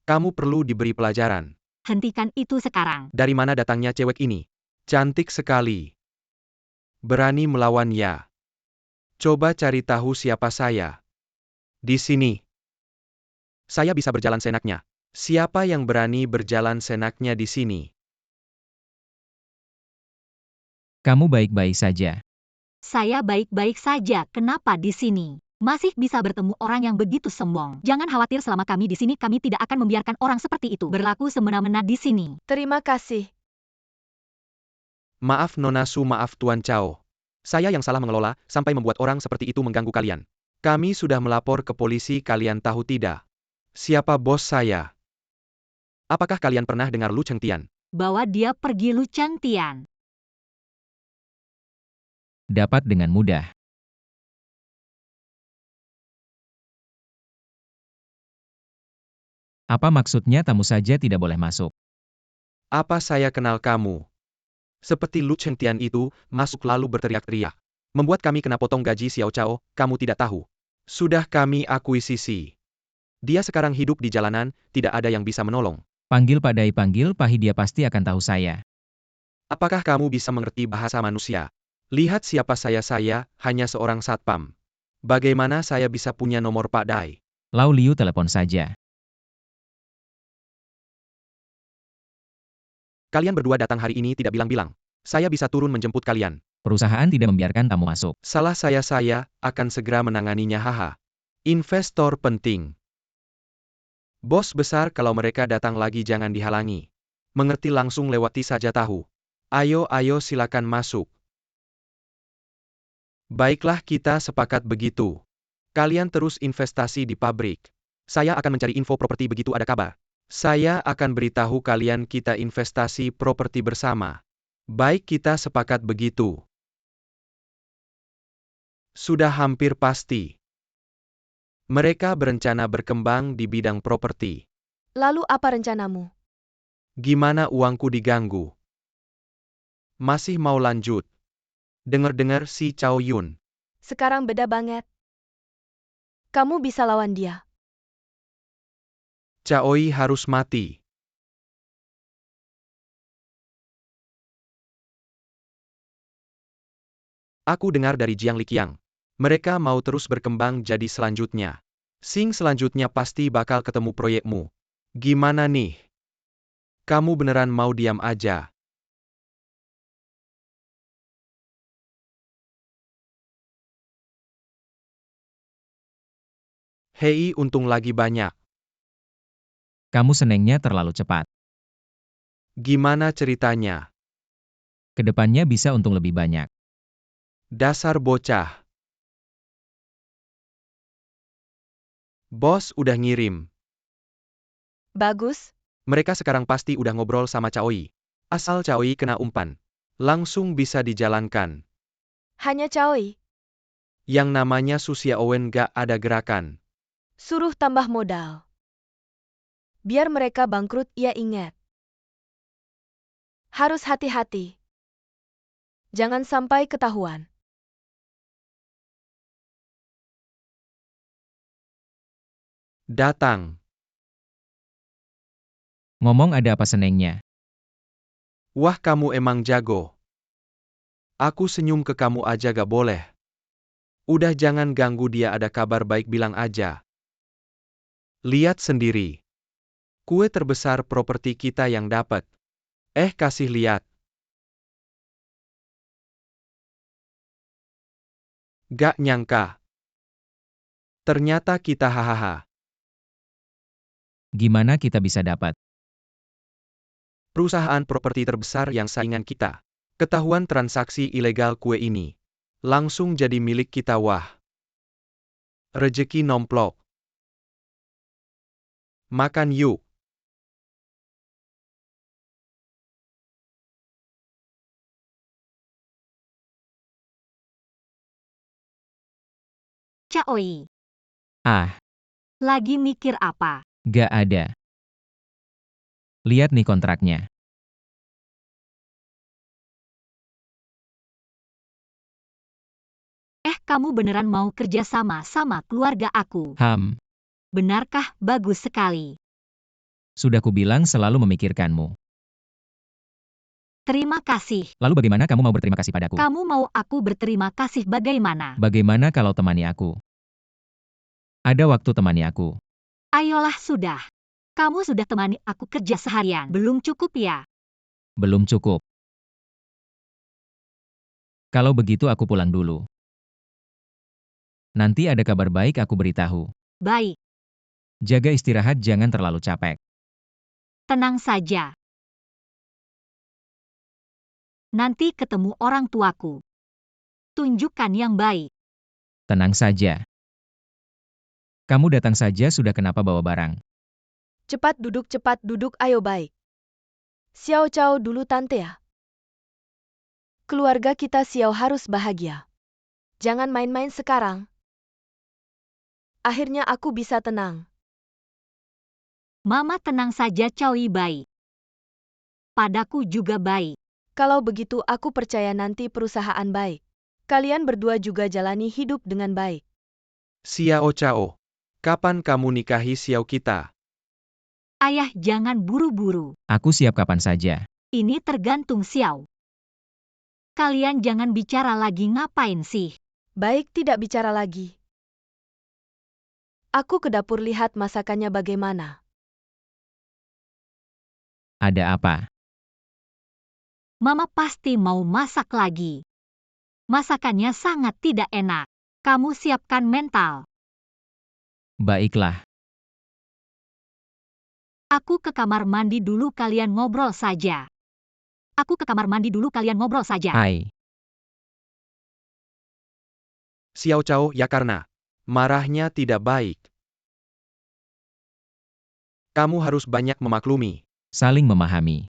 Kamu perlu diberi pelajaran. Hentikan itu sekarang. Dari mana datangnya cewek ini? Cantik sekali. Berani melawan ya. Coba cari tahu siapa saya. Di sini. Saya bisa berjalan seenaknya. Siapa yang berani berjalan seenaknya di sini? Kamu baik-baik saja. Saya baik-baik saja. Kenapa di sini? Masih bisa bertemu orang yang begitu sombong. Jangan khawatir, selama kami di sini kami tidak akan membiarkan orang seperti itu berlaku semena-mena di sini. Terima kasih. Maaf Nona Su, maaf Tuan Chao. Saya yang salah mengelola, sampai membuat orang seperti itu mengganggu kalian. Kami sudah melapor ke polisi, kalian tahu tidak? Siapa bos saya? Apakah kalian pernah dengar Lu Chengtian? Bawa dia pergi, Lu Chengtian. Dapat dengan mudah. Apa maksudnya tamu saja tidak boleh masuk? Apa saya kenal kamu? Seperti Lu Chengtian itu, masuk lalu berteriak-teriak. Membuat kami kena potong gaji Xiao Chao, kamu tidak tahu. Sudah kami akuisisi. Dia sekarang hidup di jalanan, tidak ada yang bisa menolong. Panggil Pak Dai, panggil Pahi, dia pasti akan tahu saya. Apakah kamu bisa mengerti bahasa manusia? Lihat siapa saya hanya seorang satpam. Bagaimana saya bisa punya nomor Pak Dai? Lau Liu telepon saja. Kalian berdua datang hari ini tidak bilang-bilang. Saya bisa turun menjemput kalian. Perusahaan tidak membiarkan tamu masuk. Salah saya akan segera menanganinya haha. Investor penting. Bos besar, kalau mereka datang lagi jangan dihalangi. Mengerti, langsung lewati saja tahu. Ayo silakan masuk. Baiklah, kita sepakat begitu. Kalian terus investasi di pabrik. Saya akan mencari info properti begitu ada kabar. Saya akan beritahu kalian, kita investasi properti bersama. Baik, kita sepakat begitu. Sudah hampir pasti. Mereka berencana berkembang di bidang properti. Lalu apa rencanamu? Gimana uangku diganggu? Masih mau lanjut? Dengar-dengar si Chao Yun. Sekarang beda banget. Kamu bisa lawan dia. Chaoi harus mati. Aku dengar dari Jiang Liqiang. Mereka mau terus berkembang jadi selanjutnya. Sing selanjutnya pasti bakal ketemu proyekmu. Gimana nih? Kamu beneran mau diam aja? Hei, untung lagi banyak. Kamu senengnya terlalu cepat. Gimana ceritanya? Kedepannya bisa untung lebih banyak. Dasar bocah. Bos udah ngirim. Bagus. Mereka sekarang pasti udah ngobrol sama Chaoi. Asal Chaoi kena umpan, langsung bisa dijalankan. Hanya Chaoi. Yang namanya Su Xiaowen gak ada gerakan. Suruh tambah modal. Biar mereka bangkrut, ia ingat. Harus hati-hati. Jangan sampai ketahuan. Datang. Ngomong ada apa senengnya? Wah, kamu emang jago. Aku senyum ke kamu aja gak boleh. Udah jangan ganggu dia, ada kabar baik bilang aja. Lihat sendiri. Kue terbesar properti kita yang dapat. Kasih lihat. Gak nyangka. Ternyata kita hahaha. Gimana kita bisa dapat? Perusahaan properti terbesar yang saingan kita. Ketahuan transaksi ilegal kue ini. Langsung jadi milik kita, wah. Rejeki nomplok. Makan yuk. Caoi, Ah, lagi mikir apa? gak ada. Lihat nih kontraknya. Kamu beneran mau kerja sama keluarga aku? Benarkah? Bagus sekali. Sudah kubilang selalu memikirkanmu. Terima kasih. Lalu bagaimana kamu mau berterima kasih padaku? Kamu mau aku berterima kasih bagaimana? Bagaimana kalau temani aku? Ada waktu temani aku. Ayolah sudah. Kamu sudah temani aku kerja seharian. Belum cukup ya? Belum cukup. Kalau begitu aku pulang dulu. Nanti ada kabar baik aku beritahu. Baik, Jaga istirahat, jangan terlalu capek. tenang saja. Nanti ketemu orang tuaku. Tunjukkan yang baik. Tenang saja. Kamu datang saja sudah, kenapa bawa barang? Cepat duduk, ayo baik. Xiao Cao dulu tante ya. Keluarga kita Xiao harus bahagia. Jangan main-main sekarang. Akhirnya aku bisa tenang. Mama tenang saja, Caoi baik. Padaku juga baik. Kalau begitu aku percaya nanti perusahaan baik. Kalian berdua juga jalani hidup dengan baik. Xiao Cao. Kapan kamu nikahi Xiao kita? Ayah jangan buru-buru. Aku siap kapan saja. Ini tergantung Xiao. Kalian jangan bicara lagi, ngapain sih? Baik, tidak bicara lagi. Aku ke dapur lihat masakannya bagaimana. Ada apa? Mama pasti mau masak lagi. Masakannya sangat tidak enak. Kamu siapkan mental. Baiklah. Aku ke kamar mandi dulu, kalian ngobrol saja. Aku ke kamar mandi dulu, kalian ngobrol saja. Hai. Xiao Cao, ya karena marahnya tidak baik. Kamu harus banyak memaklumi. Saling memahami.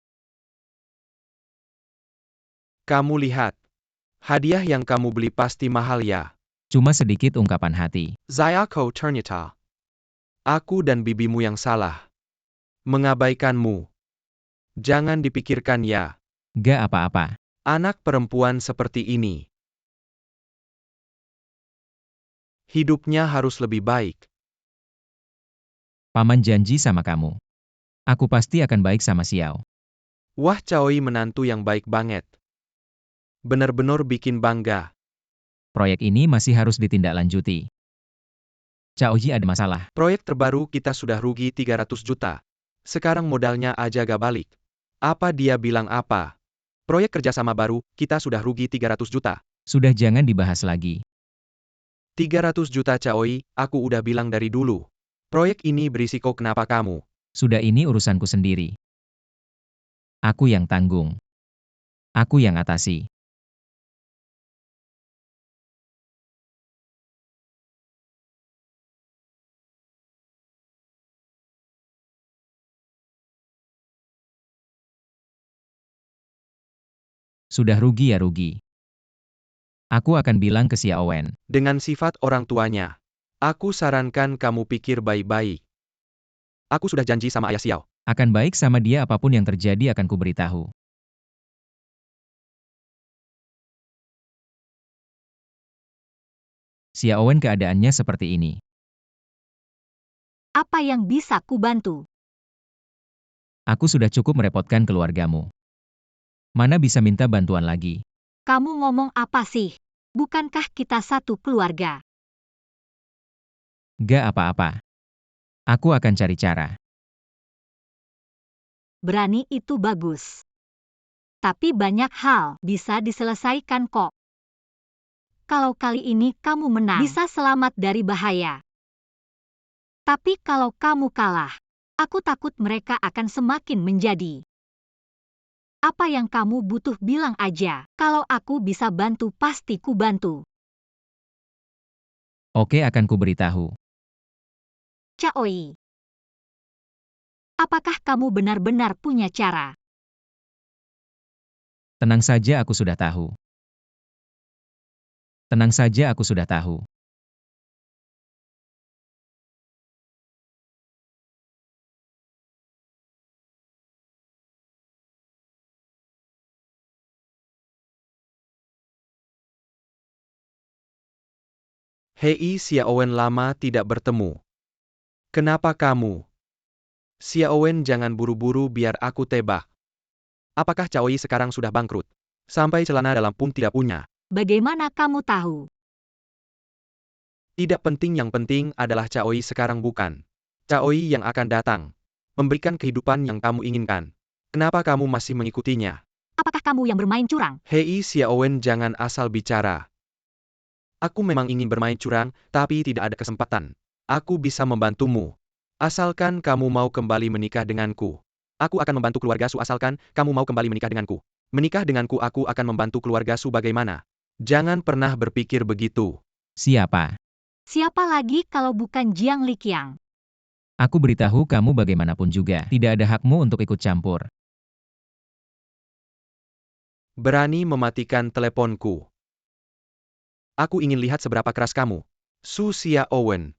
Kamu lihat. Hadiah yang kamu beli pasti mahal ya. Cuma sedikit ungkapan hati. Zayako ternyata. Aku dan bibimu yang salah. Mengabaikanmu. Jangan dipikirkan ya. Gak apa-apa. Anak perempuan seperti ini. Hidupnya harus lebih baik. Paman janji sama kamu. Aku pasti akan baik sama Xiao. Wah, Caoi menantu yang baik banget. Benar-benar bikin bangga. Proyek ini masih harus ditindaklanjuti. Caoji ada masalah. Proyek terbaru kita sudah rugi 300 juta. Sekarang modalnya aja gak balik. Apa dia bilang apa? Proyek kerjasama baru, kita sudah rugi 300 juta. Sudah, jangan dibahas lagi. 300 juta Caoi, aku udah bilang dari dulu. Proyek ini berisiko, kenapa kamu? Sudah, ini urusanku sendiri. Aku yang tanggung. Aku yang atasi. Sudah rugi ya rugi. Aku akan bilang ke Xiao Wen. Dengan sifat orang tuanya. Aku sarankan kamu pikir baik-baik. Aku sudah janji sama ayah Xiao. Akan baik sama dia apapun yang terjadi akan kuberitahu. Xiaowen keadaannya seperti ini. Apa yang bisa kubantu? Aku sudah cukup merepotkan keluargamu. Mana bisa minta bantuan lagi? Kamu ngomong apa sih? Bukankah kita satu keluarga? Gak apa-apa. Aku akan cari cara. Berani itu bagus. Tapi banyak hal bisa diselesaikan kok. Kalau kali ini kamu menang, bisa selamat dari bahaya. Tapi kalau kamu kalah, aku takut mereka akan semakin menjadi. Apa yang kamu butuh bilang aja. Kalau aku bisa bantu pasti ku bantu. Oke, akan kuberitahu. Caoi. Apakah kamu benar-benar punya cara? Tenang saja, aku sudah tahu. Tenang saja, aku sudah tahu. Hei Xiaowen, lama tidak bertemu. Kenapa kamu? Xiaowen, jangan buru-buru biar aku tebak. Apakah Caoi sekarang sudah bangkrut? Sampai celana dalam pun tidak punya. Bagaimana kamu tahu? Tidak penting, yang penting adalah Caoi sekarang bukan. Caoi yang akan datang. Memberikan kehidupan yang kamu inginkan. Kenapa kamu masih mengikutinya? Apakah kamu yang bermain curang? Hei Xiaowen, jangan asal bicara. Aku memang ingin bermain curang, tapi tidak ada kesempatan. Aku bisa membantumu. Asalkan kamu mau kembali menikah denganku. Aku akan membantu keluarga Su asalkan kamu mau kembali menikah denganku. Menikah denganku, aku akan membantu keluarga Su bagaimana? Jangan pernah berpikir begitu. Siapa? Siapa lagi kalau bukan Jiang Liqiang? Aku beritahu kamu bagaimanapun juga, tidak ada hakmu untuk ikut campur. Berani mematikan teleponku. Aku ingin lihat seberapa keras kamu. Su Xiaowen.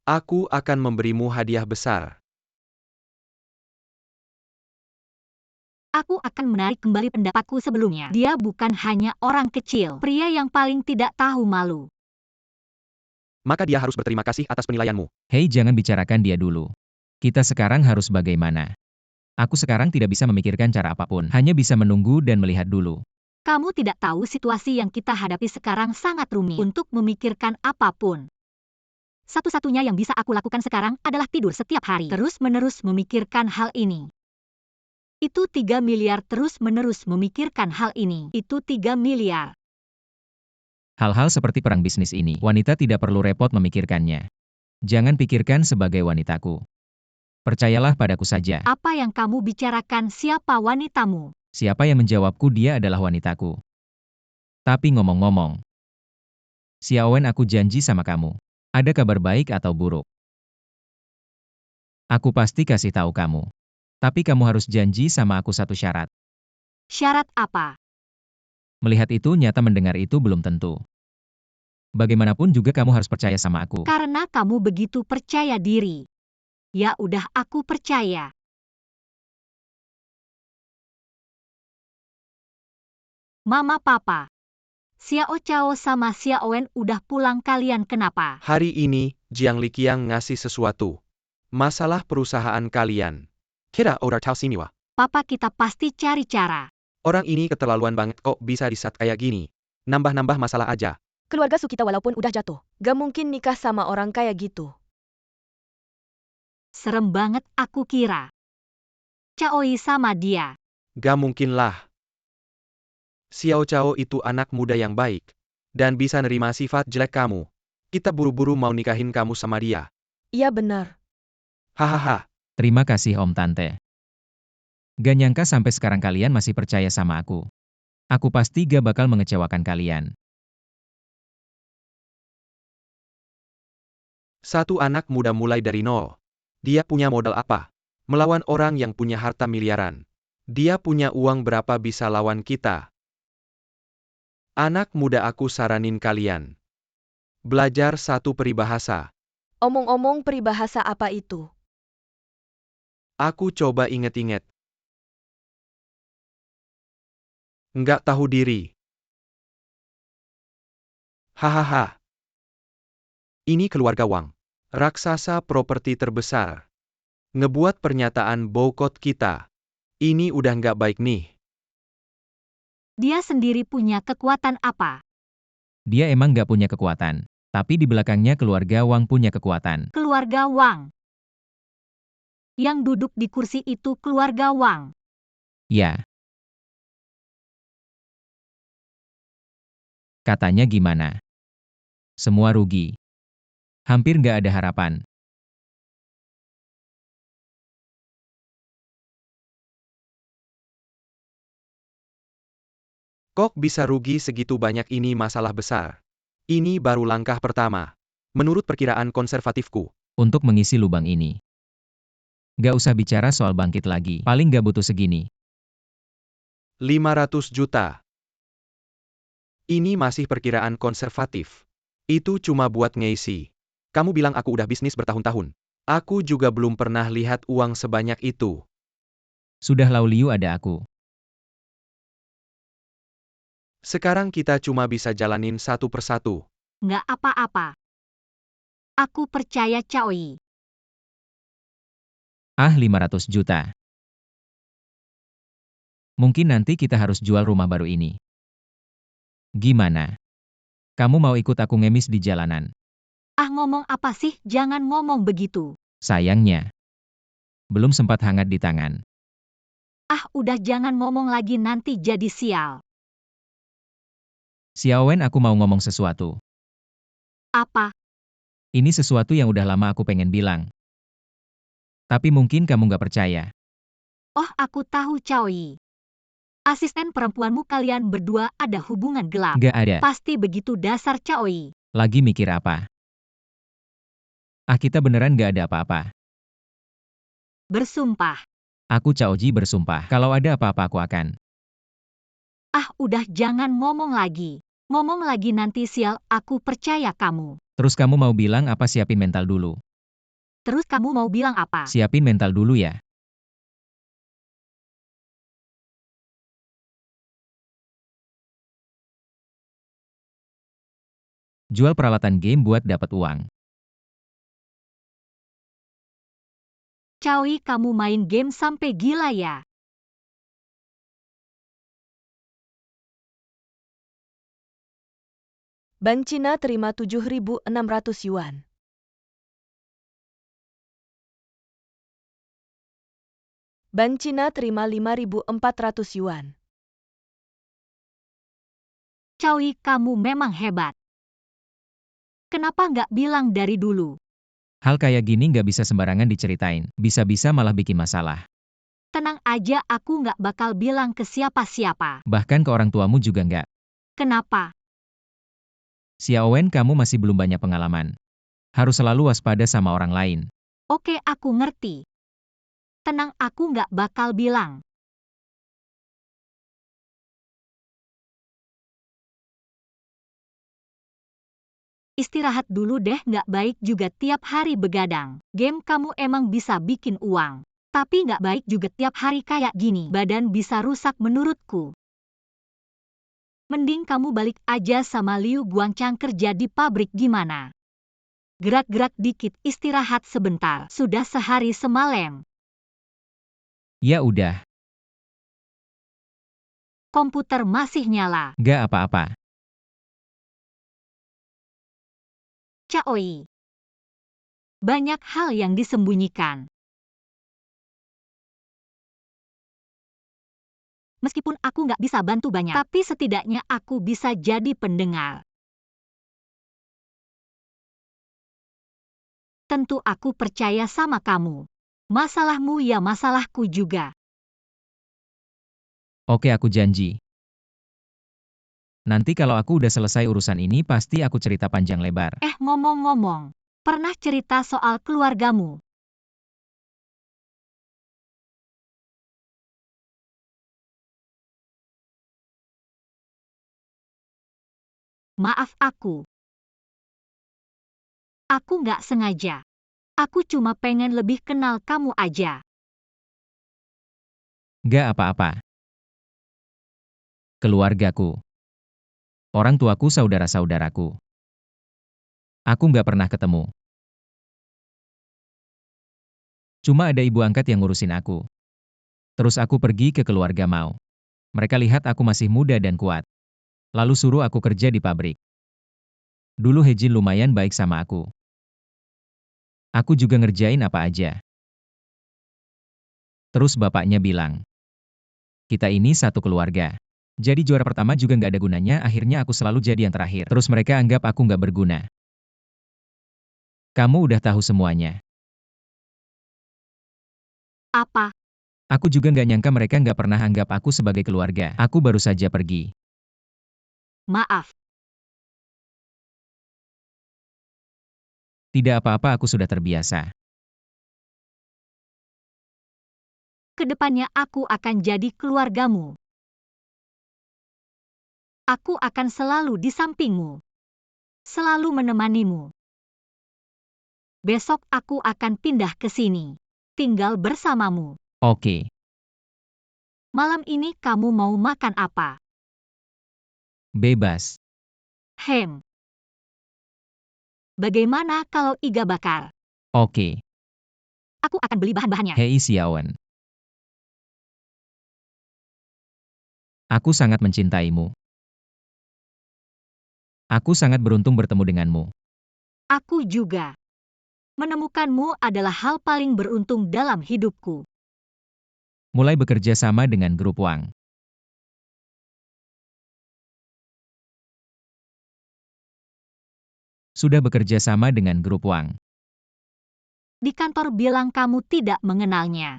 Aku akan memberimu hadiah besar. Aku akan menarik kembali pendapatku sebelumnya. Dia bukan hanya orang kecil, pria yang paling tidak tahu malu. Maka dia harus berterima kasih atas penilaianmu. Hei, jangan bicarakan dia dulu. Kita sekarang harus bagaimana? Aku sekarang tidak bisa memikirkan cara apapun, hanya bisa menunggu dan melihat dulu. Kamu tidak tahu situasi yang kita hadapi sekarang sangat rumit untuk memikirkan apapun. Satu-satunya yang bisa aku lakukan sekarang adalah tidur setiap hari, terus-menerus memikirkan hal ini. Itu 3 miliar terus-menerus memikirkan hal ini. Itu 3 miliar. Hal-hal seperti perang bisnis ini, wanita tidak perlu repot memikirkannya. Jangan pikirkan sebagai wanitaku. Percayalah padaku saja. Apa yang kamu bicarakan, siapa wanitamu? Siapa yang menjawabku, dia adalah wanitaku. Tapi ngomong-ngomong, Xiaowen, aku janji sama kamu. Ada kabar baik atau buruk? Aku pasti kasih tahu kamu. Tapi kamu harus janji sama aku satu syarat. Syarat apa? Melihat itu nyata, mendengar itu belum tentu. Bagaimanapun juga kamu harus percaya sama aku. Karena kamu begitu percaya diri. Ya udah, aku percaya. Mama Papa. Xiao Chao sama Xiaowen udah pulang, kalian kenapa? Hari ini, Jiang Liqiang ngasih sesuatu. Masalah perusahaan kalian. Kira orang tahu sini wah. Papa, kita pasti cari cara. Orang ini keterlaluan banget, kok bisa di saat kayak gini. Nambah-nambah masalah aja. Keluarga Su kita walaupun udah jatuh, gak mungkin nikah sama orang kayak gitu. Serem banget, aku kira Caoi sama dia. Gak mungkin lah. Xiao Chao itu anak muda yang baik. Dan bisa nerima sifat jelek kamu. Kita buru-buru mau nikahin kamu sama dia. Iya benar. Hahaha. Terima kasih Om Tante. Gak nyangka sampai sekarang kalian masih percaya sama aku. Aku pasti gak bakal mengecewakan kalian. Satu anak muda mulai dari nol. Dia punya modal apa? Melawan orang yang punya harta miliaran. Dia punya uang berapa bisa lawan kita? Anak muda, aku saranin kalian. Belajar satu peribahasa. Omong-omong, peribahasa apa itu? Aku coba inget-inget. Nggak tahu diri. Hahaha. Ini keluarga Wang. Raksasa properti terbesar. Ngebuat pernyataan boikot kita. Ini udah nggak baik nih. Dia sendiri punya kekuatan apa? Dia emang nggak punya kekuatan. Tapi di belakangnya keluarga Wang punya kekuatan. Keluarga Wang. Yang duduk di kursi itu keluarga Wang. Ya. Katanya gimana? Semua rugi. Hampir nggak ada harapan. Kok bisa rugi segitu banyak, ini masalah besar. Ini baru langkah pertama. Menurut perkiraan konservatifku. Untuk mengisi lubang ini. Nggak usah bicara soal bangkit lagi. Paling nggak butuh segini. 500 juta. Ini masih perkiraan konservatif. Itu cuma buat ngisi. Kamu bilang aku udah bisnis bertahun-tahun. Aku juga belum pernah lihat uang sebanyak itu. Sudah Lauliu ada aku. Sekarang kita cuma bisa jalanin satu persatu. Nggak apa-apa. Aku percaya Caoi. 500 juta. Mungkin nanti kita harus jual rumah baru ini. Gimana? Kamu mau ikut aku ngemis di jalanan? Ngomong apa sih? Jangan ngomong begitu. Sayangnya. Belum sempat hangat di tangan. Udah jangan ngomong lagi, nanti jadi sial. Xiaowen, aku mau ngomong sesuatu. Apa? Ini sesuatu yang udah lama aku pengen bilang. Tapi mungkin kamu nggak percaya. Aku tahu Caoi. Asisten perempuanmu, kalian berdua ada hubungan gelap. Nggak ada. Pasti begitu dasar Caoi. Lagi mikir apa? Kita beneran nggak ada apa-apa. Bersumpah. Aku Caoji bersumpah. Kalau ada apa-apa aku akan. Udah jangan ngomong lagi. Ngomong lagi nanti sial, aku percaya kamu. Terus kamu mau bilang apa? Siapin mental dulu. Terus kamu mau bilang apa? Siapin mental dulu ya. Jual peralatan game buat dapat uang. Caoi, kamu main game sampai gila ya? Bank Cina terima 7.600 yuan. Bank Cina terima 5.400 yuan. Caoi, kamu memang hebat. Kenapa nggak bilang dari dulu? Hal kayak gini nggak bisa sembarangan diceritain. Bisa-bisa malah bikin masalah. Tenang aja, aku nggak bakal bilang ke siapa-siapa. Bahkan ke orang tuamu juga nggak. Kenapa? Xiaowen, kamu masih belum banyak pengalaman. Harus selalu waspada sama orang lain. Oke, aku ngerti. Tenang, aku nggak bakal bilang. Istirahat dulu deh, nggak baik juga tiap hari begadang. Game kamu emang bisa bikin uang. Tapi nggak baik juga tiap hari kayak gini. Badan bisa rusak menurutku. Mending kamu balik aja sama Liu Guangchang kerja di pabrik gimana? Gerak-gerak dikit, istirahat sebentar. Sudah sehari semalam. Ya udah, Komputer masih nyala. nggak apa-apa. Caoi. Banyak hal yang disembunyikan. Meskipun aku nggak bisa bantu banyak, tapi setidaknya aku bisa jadi pendengar. Tentu aku percaya sama kamu. Masalahmu ya masalahku juga. Oke, aku janji. Nanti kalau aku udah selesai urusan ini pasti aku cerita panjang lebar. Ngomong-ngomong, pernah cerita soal keluargamu? Maaf aku. Aku nggak sengaja. Aku cuma pengen lebih kenal kamu aja. Gak apa-apa. Keluargaku. Orang tuaku, saudara-saudaraku. Aku nggak pernah ketemu. Cuma ada ibu angkat yang ngurusin aku. Terus aku pergi ke keluarga Mao. Mereka lihat aku masih muda dan kuat. Lalu suruh aku kerja di pabrik. Dulu Hejin lumayan baik sama aku. Aku juga ngerjain apa aja. Terus bapaknya bilang, kita ini satu keluarga. Jadi juara pertama juga nggak ada gunanya, akhirnya aku selalu jadi yang terakhir. Terus mereka anggap aku nggak berguna. Kamu udah tahu semuanya. Apa? Aku juga nggak nyangka mereka nggak pernah anggap aku sebagai keluarga. Aku baru saja pergi. Maaf. Tidak apa-apa, aku sudah terbiasa. Kedepannya aku akan jadi keluargamu. Aku akan selalu di sampingmu. Selalu menemanimu. Besok aku akan pindah ke sini. Tinggal bersamamu. Oke, Malam ini kamu mau makan apa? bebas. Bagaimana kalau iga bakar? Oke. Aku akan beli bahan-bahannya. Hei Xiaowen. Aku sangat mencintaimu. Aku sangat beruntung bertemu denganmu. Aku juga. Menemukanmu adalah hal paling beruntung dalam hidupku. Mulai bekerja sama dengan grup Wang. Sudah bekerja sama dengan grup Wang. Di kantor bilang kamu tidak mengenalnya.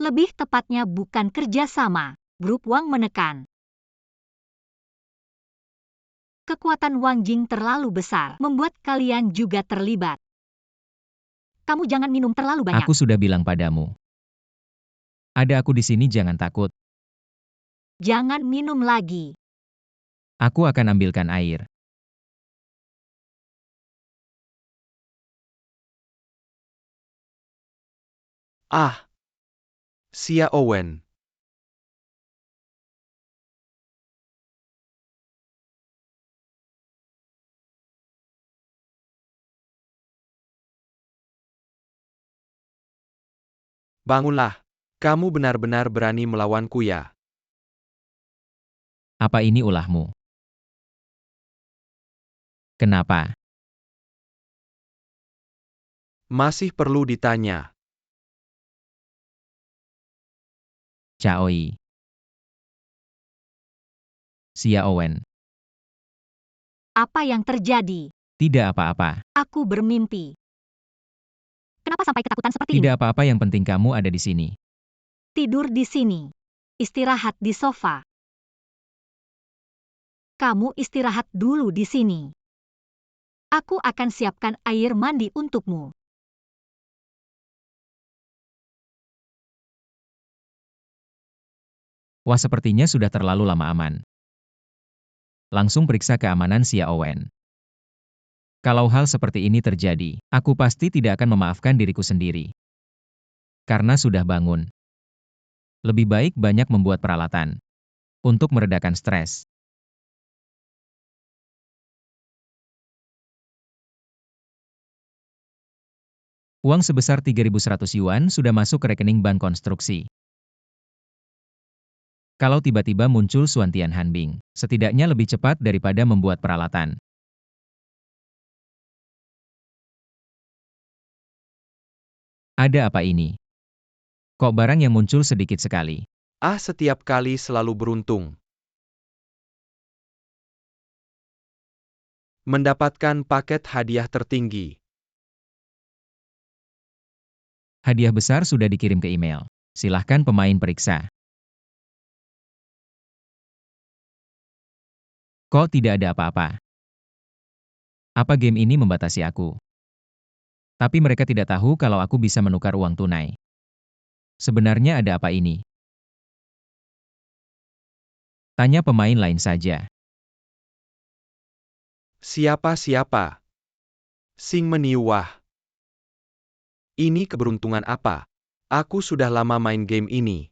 Lebih tepatnya bukan kerja sama. Grup Wang menekan. Kekuatan Wang Jing terlalu besar, membuat kalian juga terlibat. Kamu jangan minum terlalu banyak. Aku sudah bilang padamu. Ada aku di sini, jangan takut. Jangan minum lagi. Aku akan ambilkan air. Ah, Xia Owen. Bangunlah. Kamu benar-benar berani melawanku ya. Apa ini ulahmu? Kenapa? Masih perlu ditanya. Chaoi. Xiaowen. Apa yang terjadi? Tidak apa-apa. Aku bermimpi. Kenapa sampai ketakutan seperti ini? Tidak apa-apa, yang penting kamu ada di sini. Tidur di sini. Istirahat di sofa. Kamu istirahat dulu di sini. Aku akan siapkan air mandi untukmu. Wah, sepertinya sudah terlalu lama aman. Langsung periksa keamanan Xiaowen. Kalau hal seperti ini terjadi, aku pasti tidak akan memaafkan diriku sendiri. Karena sudah bangun. Lebih baik banyak membuat peralatan. Untuk meredakan stres. Uang sebesar 3.100 yuan sudah masuk ke rekening bank konstruksi. Kalau tiba-tiba muncul Suan Tianhanbing, setidaknya lebih cepat daripada membuat peralatan. Ada apa ini? Kok barang yang muncul sedikit sekali? Ah, setiap kali selalu beruntung. Mendapatkan paket hadiah tertinggi. Hadiah besar sudah dikirim ke email. Silahkan pemain periksa. Kok tidak ada apa-apa? Apa game ini membatasi aku? Tapi mereka tidak tahu kalau aku bisa menukar uang tunai. Sebenarnya ada apa ini? Tanya pemain lain saja. Siapa? Sing meniwah. Ini keberuntungan apa? Aku sudah lama main game ini.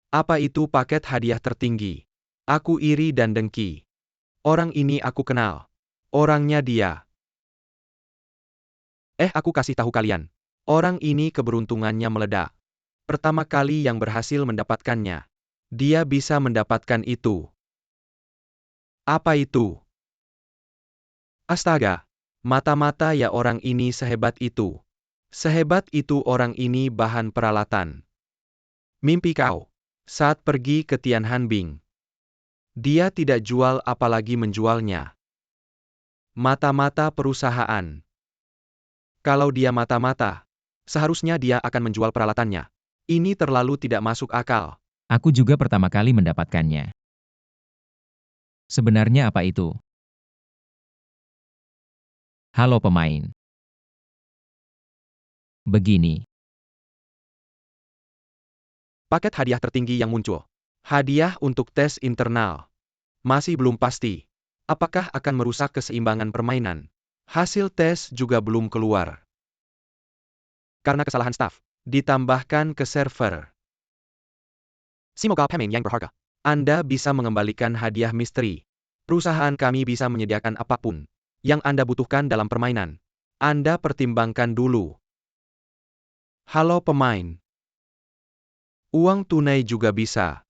Apa itu paket hadiah tertinggi? Aku iri dan dengki. Orang ini aku kenal. Orangnya dia. Aku kasih tahu kalian. Orang ini keberuntungannya meledak. Pertama kali yang berhasil mendapatkannya. Dia bisa mendapatkan itu. Apa itu? Astaga. Mata-mata ya, orang ini sehebat itu. Sehebat itu orang ini bahan peralatan. Mimpi kau. Saat pergi ke Tianhanbing. Dia tidak jual apalagi menjualnya. Mata-mata perusahaan. Kalau dia mata-mata, seharusnya dia akan menjual peralatannya. Ini terlalu tidak masuk akal. Aku juga pertama kali mendapatkannya. Sebenarnya apa itu? Halo pemain. Begini. Paket hadiah tertinggi yang muncul. Hadiah untuk tes internal. Masih belum pasti. Apakah akan merusak keseimbangan permainan? Hasil tes juga belum keluar. Karena kesalahan staf, ditambahkan ke server. Semoga pemain yang berharga. Anda bisa mengembalikan hadiah misteri. Perusahaan kami bisa menyediakan apapun yang Anda butuhkan dalam permainan. Anda pertimbangkan dulu. Halo pemain. Uang tunai juga bisa.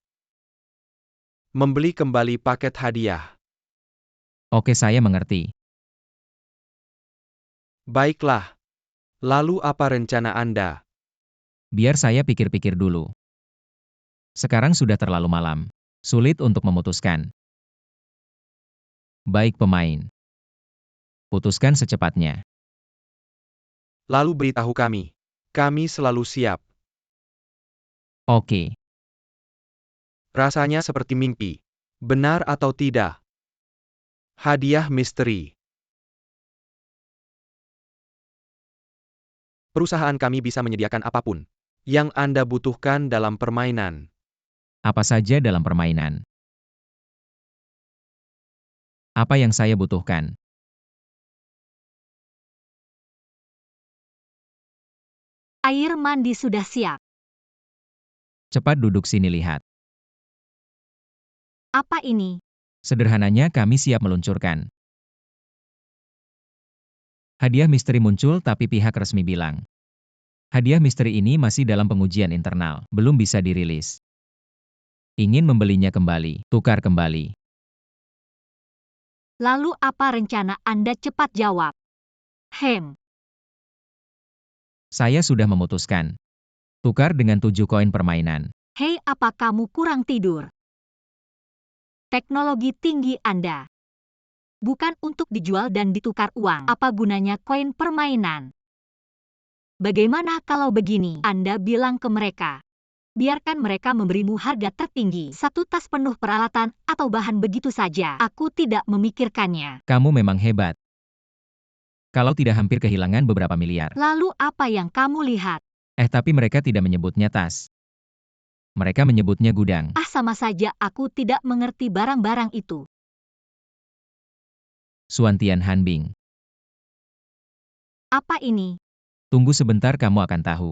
Membeli kembali paket hadiah. Oke, saya mengerti. Baiklah. Lalu apa rencana Anda? Biar saya pikir-pikir dulu. Sekarang sudah terlalu malam. Sulit untuk memutuskan. Baik pemain. Putuskan secepatnya. Lalu beritahu kami. Kami selalu siap. Oke. Rasanya seperti mimpi. Benar atau tidak? Hadiah misteri. Perusahaan kami bisa menyediakan apapun yang Anda butuhkan dalam permainan. Apa saja dalam permainan? Apa yang saya butuhkan? Air mandi sudah siap. Cepat duduk sini lihat. Apa ini? Sederhananya kami siap meluncurkan. Hadiah misteri muncul tapi pihak resmi bilang. Hadiah misteri ini masih dalam pengujian internal, belum bisa dirilis. Ingin membelinya kembali, tukar kembali. Lalu apa rencana Anda? Cepat jawab. Saya sudah memutuskan. Tukar dengan 7 koin permainan. Hei, apa kamu kurang tidur? Teknologi tinggi Anda. Bukan untuk dijual dan ditukar uang. Apa gunanya koin permainan? Bagaimana kalau begini? Anda bilang ke mereka. Biarkan mereka memberimu harga tertinggi. 1 tas penuh peralatan atau bahan begitu saja. Aku tidak memikirkannya. Kamu memang hebat. Kalau tidak hampir kehilangan beberapa miliar. Lalu apa yang kamu lihat? Tapi mereka tidak menyebutnya tas. Mereka menyebutnya gudang. Sama saja aku tidak mengerti barang-barang itu. Suan Tianhanbing. Apa ini? Tunggu sebentar, kamu akan tahu.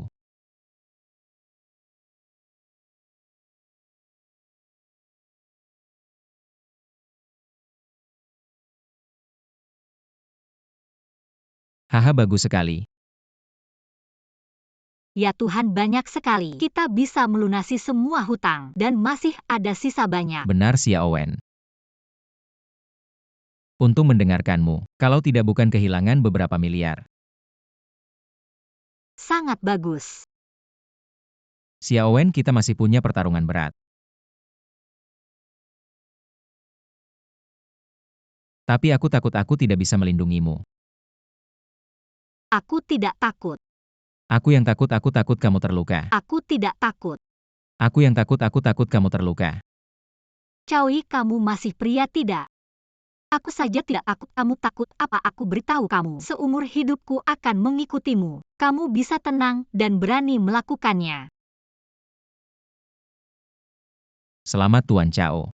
Haha, bagus sekali. Ya Tuhan, banyak sekali. Kita bisa melunasi semua hutang. Dan masih ada sisa banyak. Benar, Xiaowen. Untung mendengarkanmu. Kalau tidak bukan kehilangan beberapa miliar. Sangat bagus. Xiaowen, kita masih punya pertarungan berat. Tapi aku takut aku tidak bisa melindungimu. Aku tidak takut. Aku yang takut, aku takut kamu terluka. Aku tidak takut. Aku yang takut, aku takut kamu terluka. Caui, kamu masih pria tidak? Aku saja tidak takut. Kamu takut apa? Aku beritahu kamu. Seumur hidupku akan mengikutimu. Kamu bisa tenang dan berani melakukannya. Selamat Tuan Cao.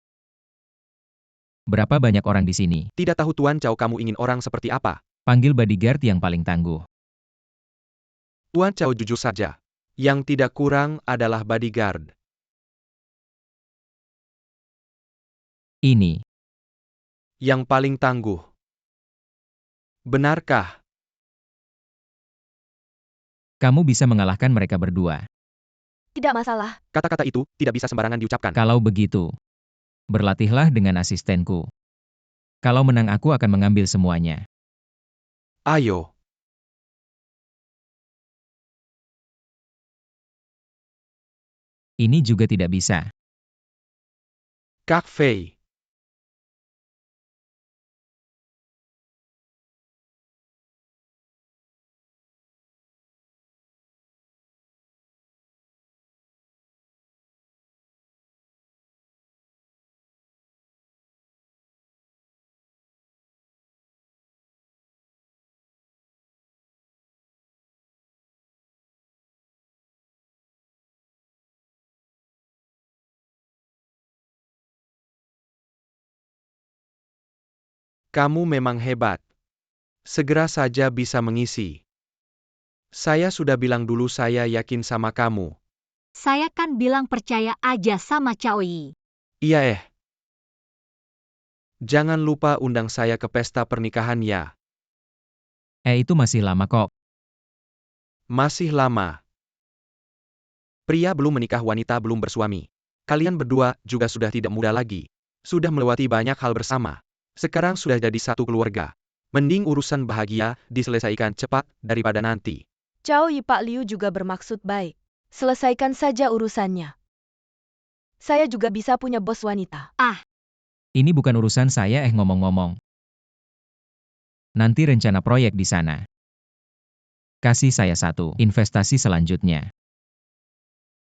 Berapa banyak orang di sini? Tidak tahu Tuan Cao, kamu ingin orang seperti apa? Panggil bodyguard yang paling tangguh. Tuan Cao, jujur saja. Yang tidak kurang adalah bodyguard. Ini. Yang paling tangguh. Benarkah? Kamu bisa mengalahkan mereka berdua. Tidak masalah. Kata-kata itu tidak bisa sembarangan diucapkan. Kalau begitu, berlatihlah dengan asistenku. Kalau menang aku akan mengambil semuanya. Ayo. Ini juga tidak bisa. Kak Fei. Kamu memang hebat. Segera saja bisa mengisi. Saya sudah bilang dulu saya yakin sama kamu. Saya kan bilang percaya aja sama Chaoyi. Iya Jangan lupa undang saya ke pesta pernikahan ya. Itu masih lama kok. Masih lama. Pria belum menikah, wanita belum bersuami. Kalian berdua juga sudah tidak muda lagi. Sudah melewati banyak hal bersama. Sekarang sudah jadi satu keluarga. Mending urusan bahagia diselesaikan cepat daripada nanti. Chaoyi Pak Liu juga bermaksud baik. Selesaikan saja urusannya. Saya juga bisa punya bos wanita. Ini bukan urusan saya ngomong-ngomong. Nanti rencana proyek di sana. Kasih saya satu investasi selanjutnya.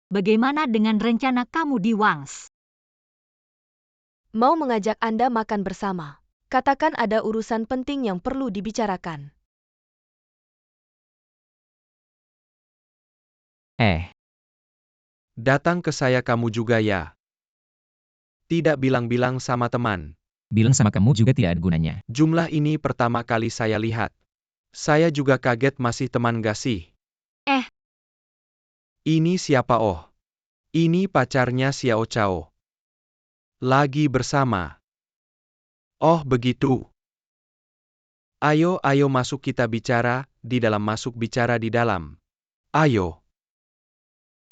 Bagaimana dengan rencana kamu di Wangs? Mau mengajak Anda makan bersama. Katakan ada urusan penting yang perlu dibicarakan. Datang ke saya kamu juga ya. Tidak bilang-bilang sama teman. Bilang sama kamu juga tidak ada gunanya. Jumlah ini pertama kali saya lihat. Saya juga kaget masih teman gak sih? Ini siapa oh? Ini pacarnya Xiao Chao. Lagi bersama. Oh begitu. Ayo masuk kita bicara, di dalam masuk bicara di dalam. Ayo.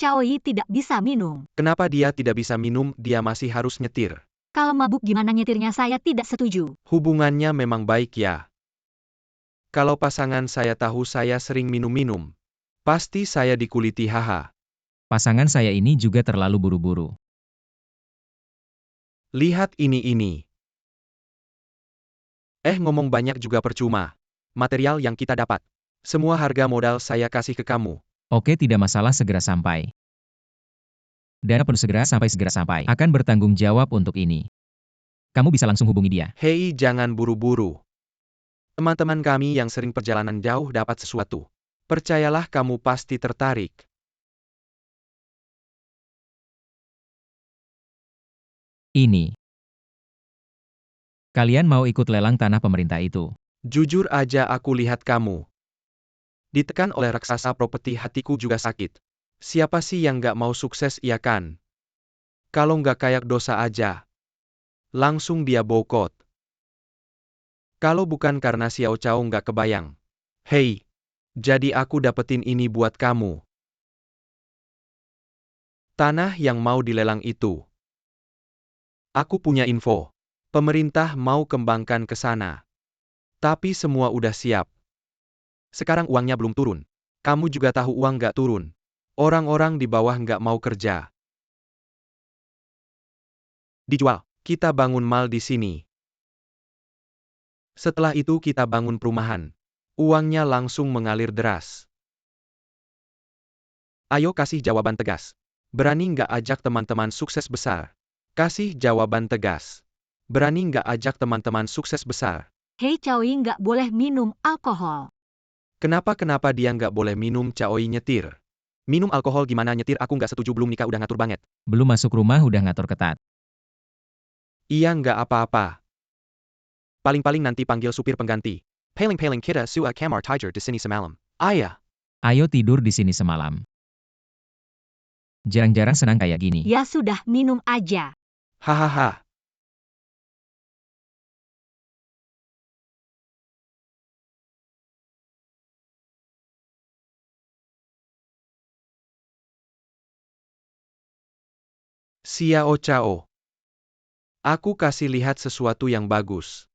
Chaoyi tidak bisa minum. Kenapa dia tidak bisa minum, dia masih harus nyetir. Kalau mabuk gimana nyetirnya, saya tidak setuju. Hubungannya memang baik ya. Kalau pasangan saya tahu saya sering minum-minum, pasti saya dikuliti haha. Pasangan saya ini juga terlalu buru-buru. Lihat ini. Ngomong banyak juga percuma. Material yang kita dapat. Semua harga modal saya kasih ke kamu. Oke, tidak masalah, segera sampai. Dana penuh segera sampai. Akan bertanggung jawab untuk ini. Kamu bisa langsung hubungi dia. Hei, jangan buru-buru. Teman-teman kami yang sering perjalanan jauh dapat sesuatu. Percayalah kamu pasti tertarik. Ini. Kalian mau ikut lelang tanah pemerintah itu? Jujur aja aku lihat kamu ditekan oleh raksasa properti, hatiku juga sakit. Siapa sih yang gak mau sukses, iya kan? Kalau gak kayak dosa aja. Langsung dia boikot. Kalau bukan karena Xiao Chao gak kebayang. Hei, jadi aku dapetin ini buat kamu. Tanah yang mau dilelang itu. Aku punya info. Pemerintah mau kembangkan ke sana. Tapi semua udah siap. Sekarang uangnya belum turun. Kamu juga tahu uang gak turun. Orang-orang di bawah gak mau kerja. Dijual. Kita bangun mal di sini. Setelah itu kita bangun perumahan. Uangnya langsung mengalir deras. Ayo kasih jawaban tegas. Berani nggak ajak teman-teman sukses besar? Kasih jawaban tegas. Berani nggak ajak teman-teman sukses besar? Hei, Chaoyi nggak boleh minum alkohol. Kenapa dia nggak boleh minum? Chaoyi nyetir. Minum alkohol gimana nyetir? Aku nggak setuju, belum nikah udah ngatur banget. Belum masuk rumah udah ngatur ketat. Iya nggak apa-apa. Paling-paling nanti panggil supir pengganti. Paling-paling kita suka kamar tidur di sini semalam. Ayah. Ayo tidur di sini semalam. Jarang-jarang senang kayak gini. Ya sudah, minum aja. Hahaha. Xiao Chao. Aku kasih lihat sesuatu yang bagus.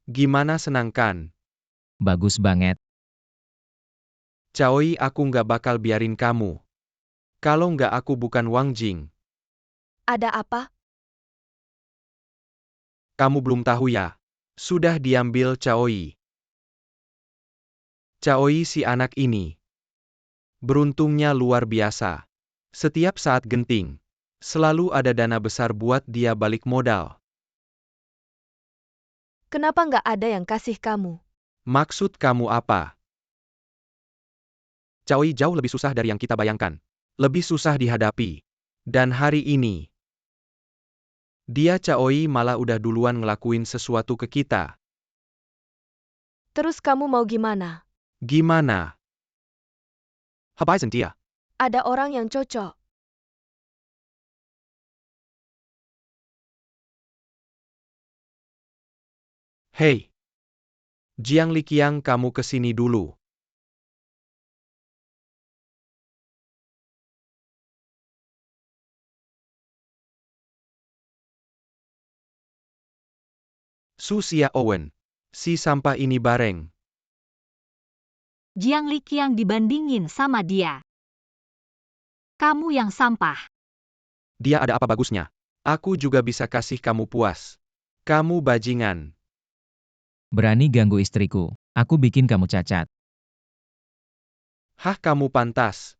Gimana, senang kan? Bagus banget. Caoi, aku nggak bakal biarin kamu. Kalau nggak aku bukan Wang Jing. Ada apa? Kamu belum tahu ya? Sudah diambil Caoi. Caoi si anak ini. Beruntungnya luar biasa. Setiap saat genting, selalu ada dana besar buat dia balik modal. Kenapa nggak ada yang kasih kamu? Maksud kamu apa? Caoi jauh lebih susah dari yang kita bayangkan. Lebih susah dihadapi. Dan hari ini, dia Caoi malah udah duluan ngelakuin sesuatu ke kita. Terus kamu mau gimana? Gimana? Habaisan dia. Ada orang yang cocok. Hei. Jiang Liqiang, kamu kesini dulu. Su Xia Owen. Si sampah ini bareng. Jiang Liqiang dibandingin sama dia. Kamu yang sampah. Dia ada apa bagusnya? Aku juga bisa kasih kamu puas. Kamu bajingan. Berani ganggu istriku. Aku bikin kamu cacat. Hah, kamu pantas.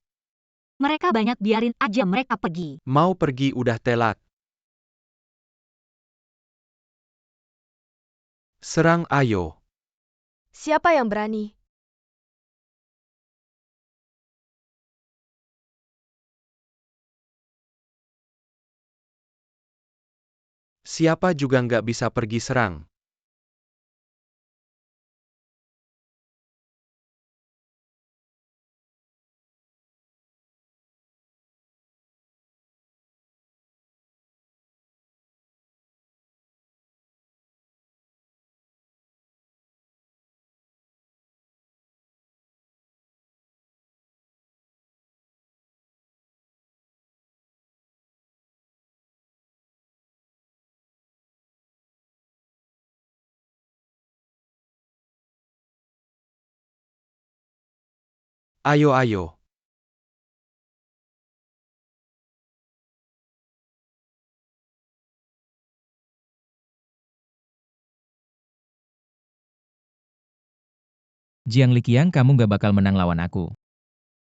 Mereka banyak, biarin aja mereka pergi. Mau pergi udah telak. Serang, ayo. Siapa yang berani? Siapa juga nggak bisa pergi serang. Ayo, ayo. Jiang Liqiang, kamu gak bakal menang lawan aku.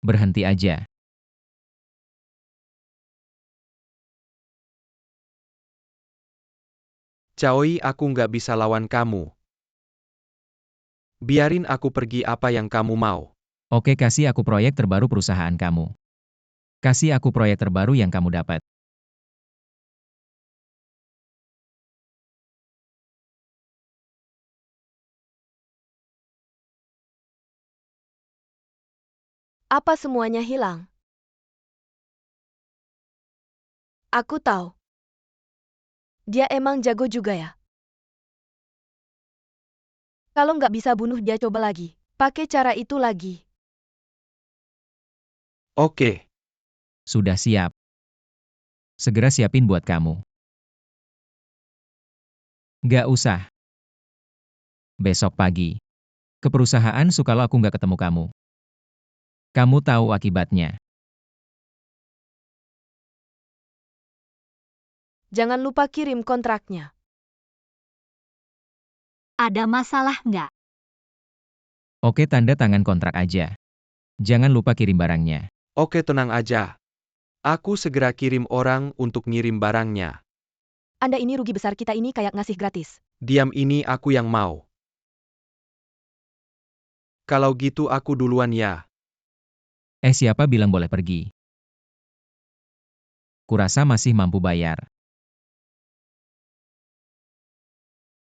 Berhenti aja. Caoi, aku nggak bisa lawan kamu. Biarin aku pergi, apa yang kamu mau. Oke, kasih aku proyek terbaru perusahaan kamu. Kasih aku proyek terbaru yang kamu dapat. Apa semuanya hilang? Aku tahu. Dia emang jago juga ya. Kalau nggak bisa bunuh dia, coba lagi. Pakai cara itu lagi. Oke. Sudah siap. Segera siapin buat kamu. Gak usah. Besok pagi. Ke perusahaan kalau aku nggak ketemu kamu. Kamu tahu akibatnya. Jangan lupa kirim kontraknya. Ada masalah nggak? Oke, tanda tangan kontrak aja. Jangan lupa kirim barangnya. Oke, tenang aja. Aku segera kirim orang untuk ngirim barangnya. Anda ini rugi besar, kita ini kayak ngasih gratis. Diam, ini aku yang mau. Kalau gitu aku duluan ya. Siapa bilang boleh pergi? Kurasa masih mampu bayar.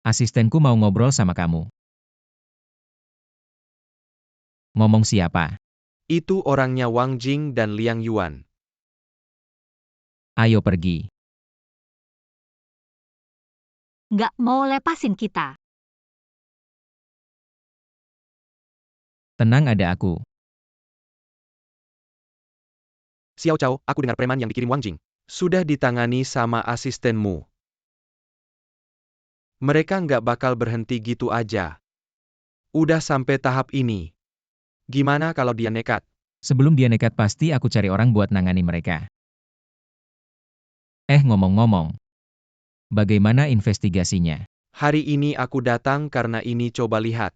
Asistenku mau ngobrol sama kamu. Ngomong siapa? Itu orangnya Wang Jing dan Liang Yuan. Ayo pergi. Nggak mau lepasin kita. Tenang, ada aku. Xiao Cao, aku dengar preman yang dikirim Wang Jing sudah ditangani sama asistenmu. Mereka nggak bakal berhenti gitu aja. Udah sampai tahap ini. Gimana kalau dia nekat? Sebelum dia nekat pasti aku cari orang buat nangani mereka. Ngomong-ngomong. Bagaimana investigasinya? Hari ini aku datang karena ini, coba lihat.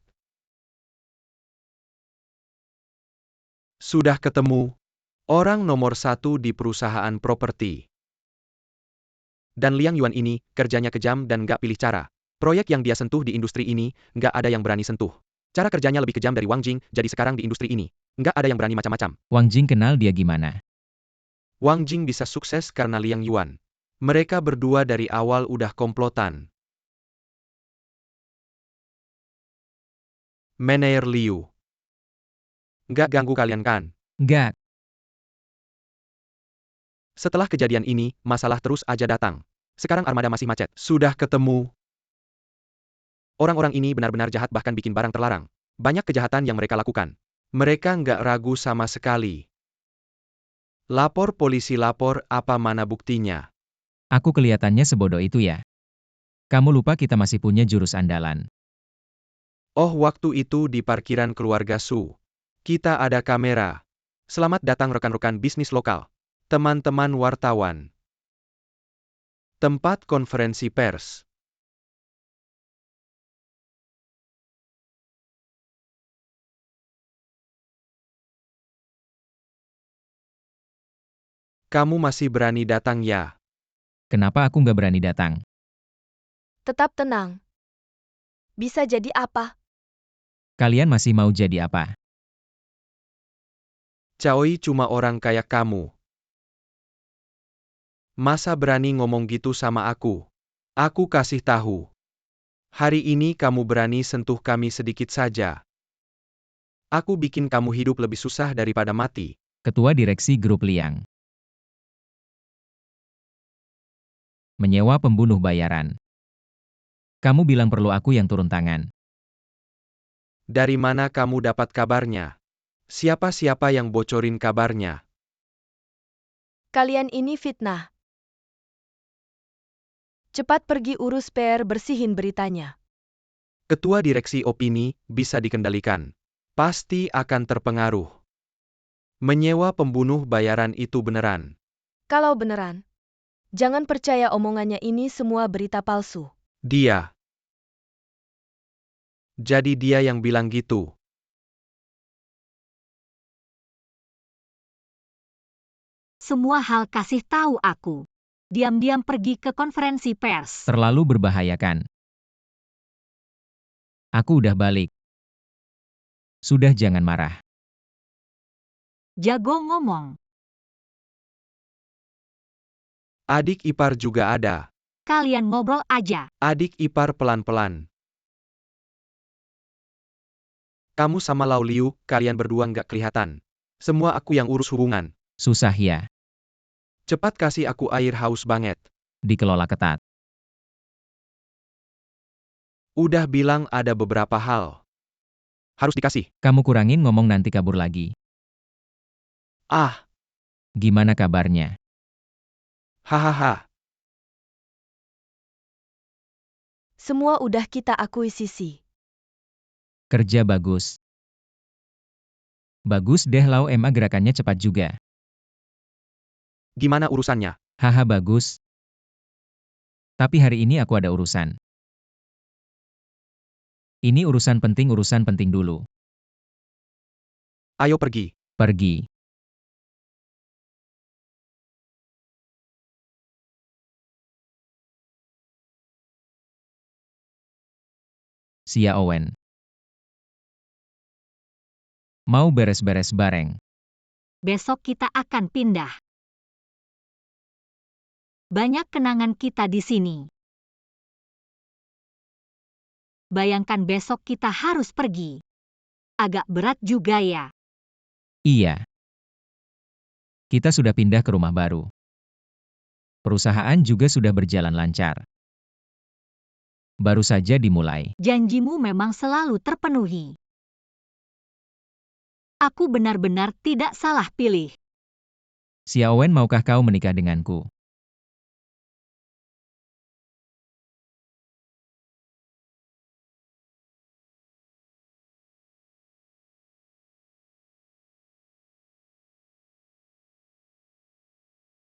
Sudah ketemu. Orang nomor 1 di perusahaan properti. Dan Liang Yuan ini, kerjanya kejam dan nggak pilih cara. Proyek yang dia sentuh di industri ini, nggak ada yang berani sentuh. Cara kerjanya lebih kejam dari Wang Jing, jadi sekarang di industri ini, nggak ada yang berani macam-macam. Wang Jing kenal dia gimana? Wang Jing bisa sukses karena Liang Yuan. Mereka berdua dari awal udah komplotan. Manayer Liu. Nggak ganggu kalian kan? Nggak. Setelah kejadian ini, masalah terus aja datang. Sekarang armada masih macet. Sudah ketemu. Orang-orang ini benar-benar jahat, bahkan bikin barang terlarang. Banyak kejahatan yang mereka lakukan. Mereka nggak ragu sama sekali. Lapor polisi, lapor, apa mana buktinya? Aku kelihatannya sebodoh itu ya. Kamu lupa kita masih punya jurus andalan. Oh, waktu itu di parkiran keluarga Su. Kita ada kamera. Selamat datang rekan-rekan bisnis lokal. Teman-teman wartawan. Tempat konferensi pers. Kamu masih berani datang ya? Kenapa aku nggak berani datang? Tetap tenang. Bisa jadi apa? Kalian masih mau jadi apa? Caoi cuma orang kayak kamu. Masa berani ngomong gitu sama aku? Aku kasih tahu. Hari ini kamu berani sentuh kami sedikit saja. Aku bikin kamu hidup lebih susah daripada mati. Ketua Direksi Grup Liang. Menyewa pembunuh bayaran. Kamu bilang perlu aku yang turun tangan. Dari mana kamu dapat kabarnya? Siapa-siapa yang bocorin kabarnya? Kalian ini fitnah. Cepat pergi urus PR, bersihin beritanya. Ketua Direksi opini bisa dikendalikan. Pasti akan terpengaruh. Menyewa pembunuh bayaran itu beneran. Kalau beneran, jangan percaya omongannya, ini semua berita palsu. Dia. Jadi dia yang bilang gitu. Semua hal kasih tahu aku. Diam-diam pergi ke konferensi pers. Terlalu berbahaya kan? Aku udah balik. Sudah, jangan marah. Jago ngomong. Adik ipar juga ada. Kalian ngobrol aja. Adik ipar pelan-pelan. Kamu sama Lau Liu, kalian berdua nggak kelihatan. Semua aku yang urus hubungan. Susah ya. Cepat kasih aku air, haus banget. Dikelola ketat. Udah bilang ada beberapa hal. Harus dikasih. Kamu kurangin ngomong, nanti kabur lagi. Ah, Gimana kabarnya? hahaha. Semua udah kita akuisisi. Kerja bagus. Bagus deh Lau, Emma gerakannya cepat juga. Gimana urusannya? Haha, bagus. Tapi hari ini aku ada urusan. Ini urusan penting dulu. Ayo pergi. Pergi. Xia Owen. Mau beres-beres bareng. Besok kita akan pindah. Banyak kenangan kita di sini. Bayangkan besok kita harus pergi. Agak berat juga ya. Iya. Kita sudah pindah ke rumah baru. Perusahaan juga sudah berjalan lancar. Baru saja dimulai. Janjimu memang selalu terpenuhi. Aku benar-benar tidak salah pilih. Xiaowen, maukah kau menikah denganku?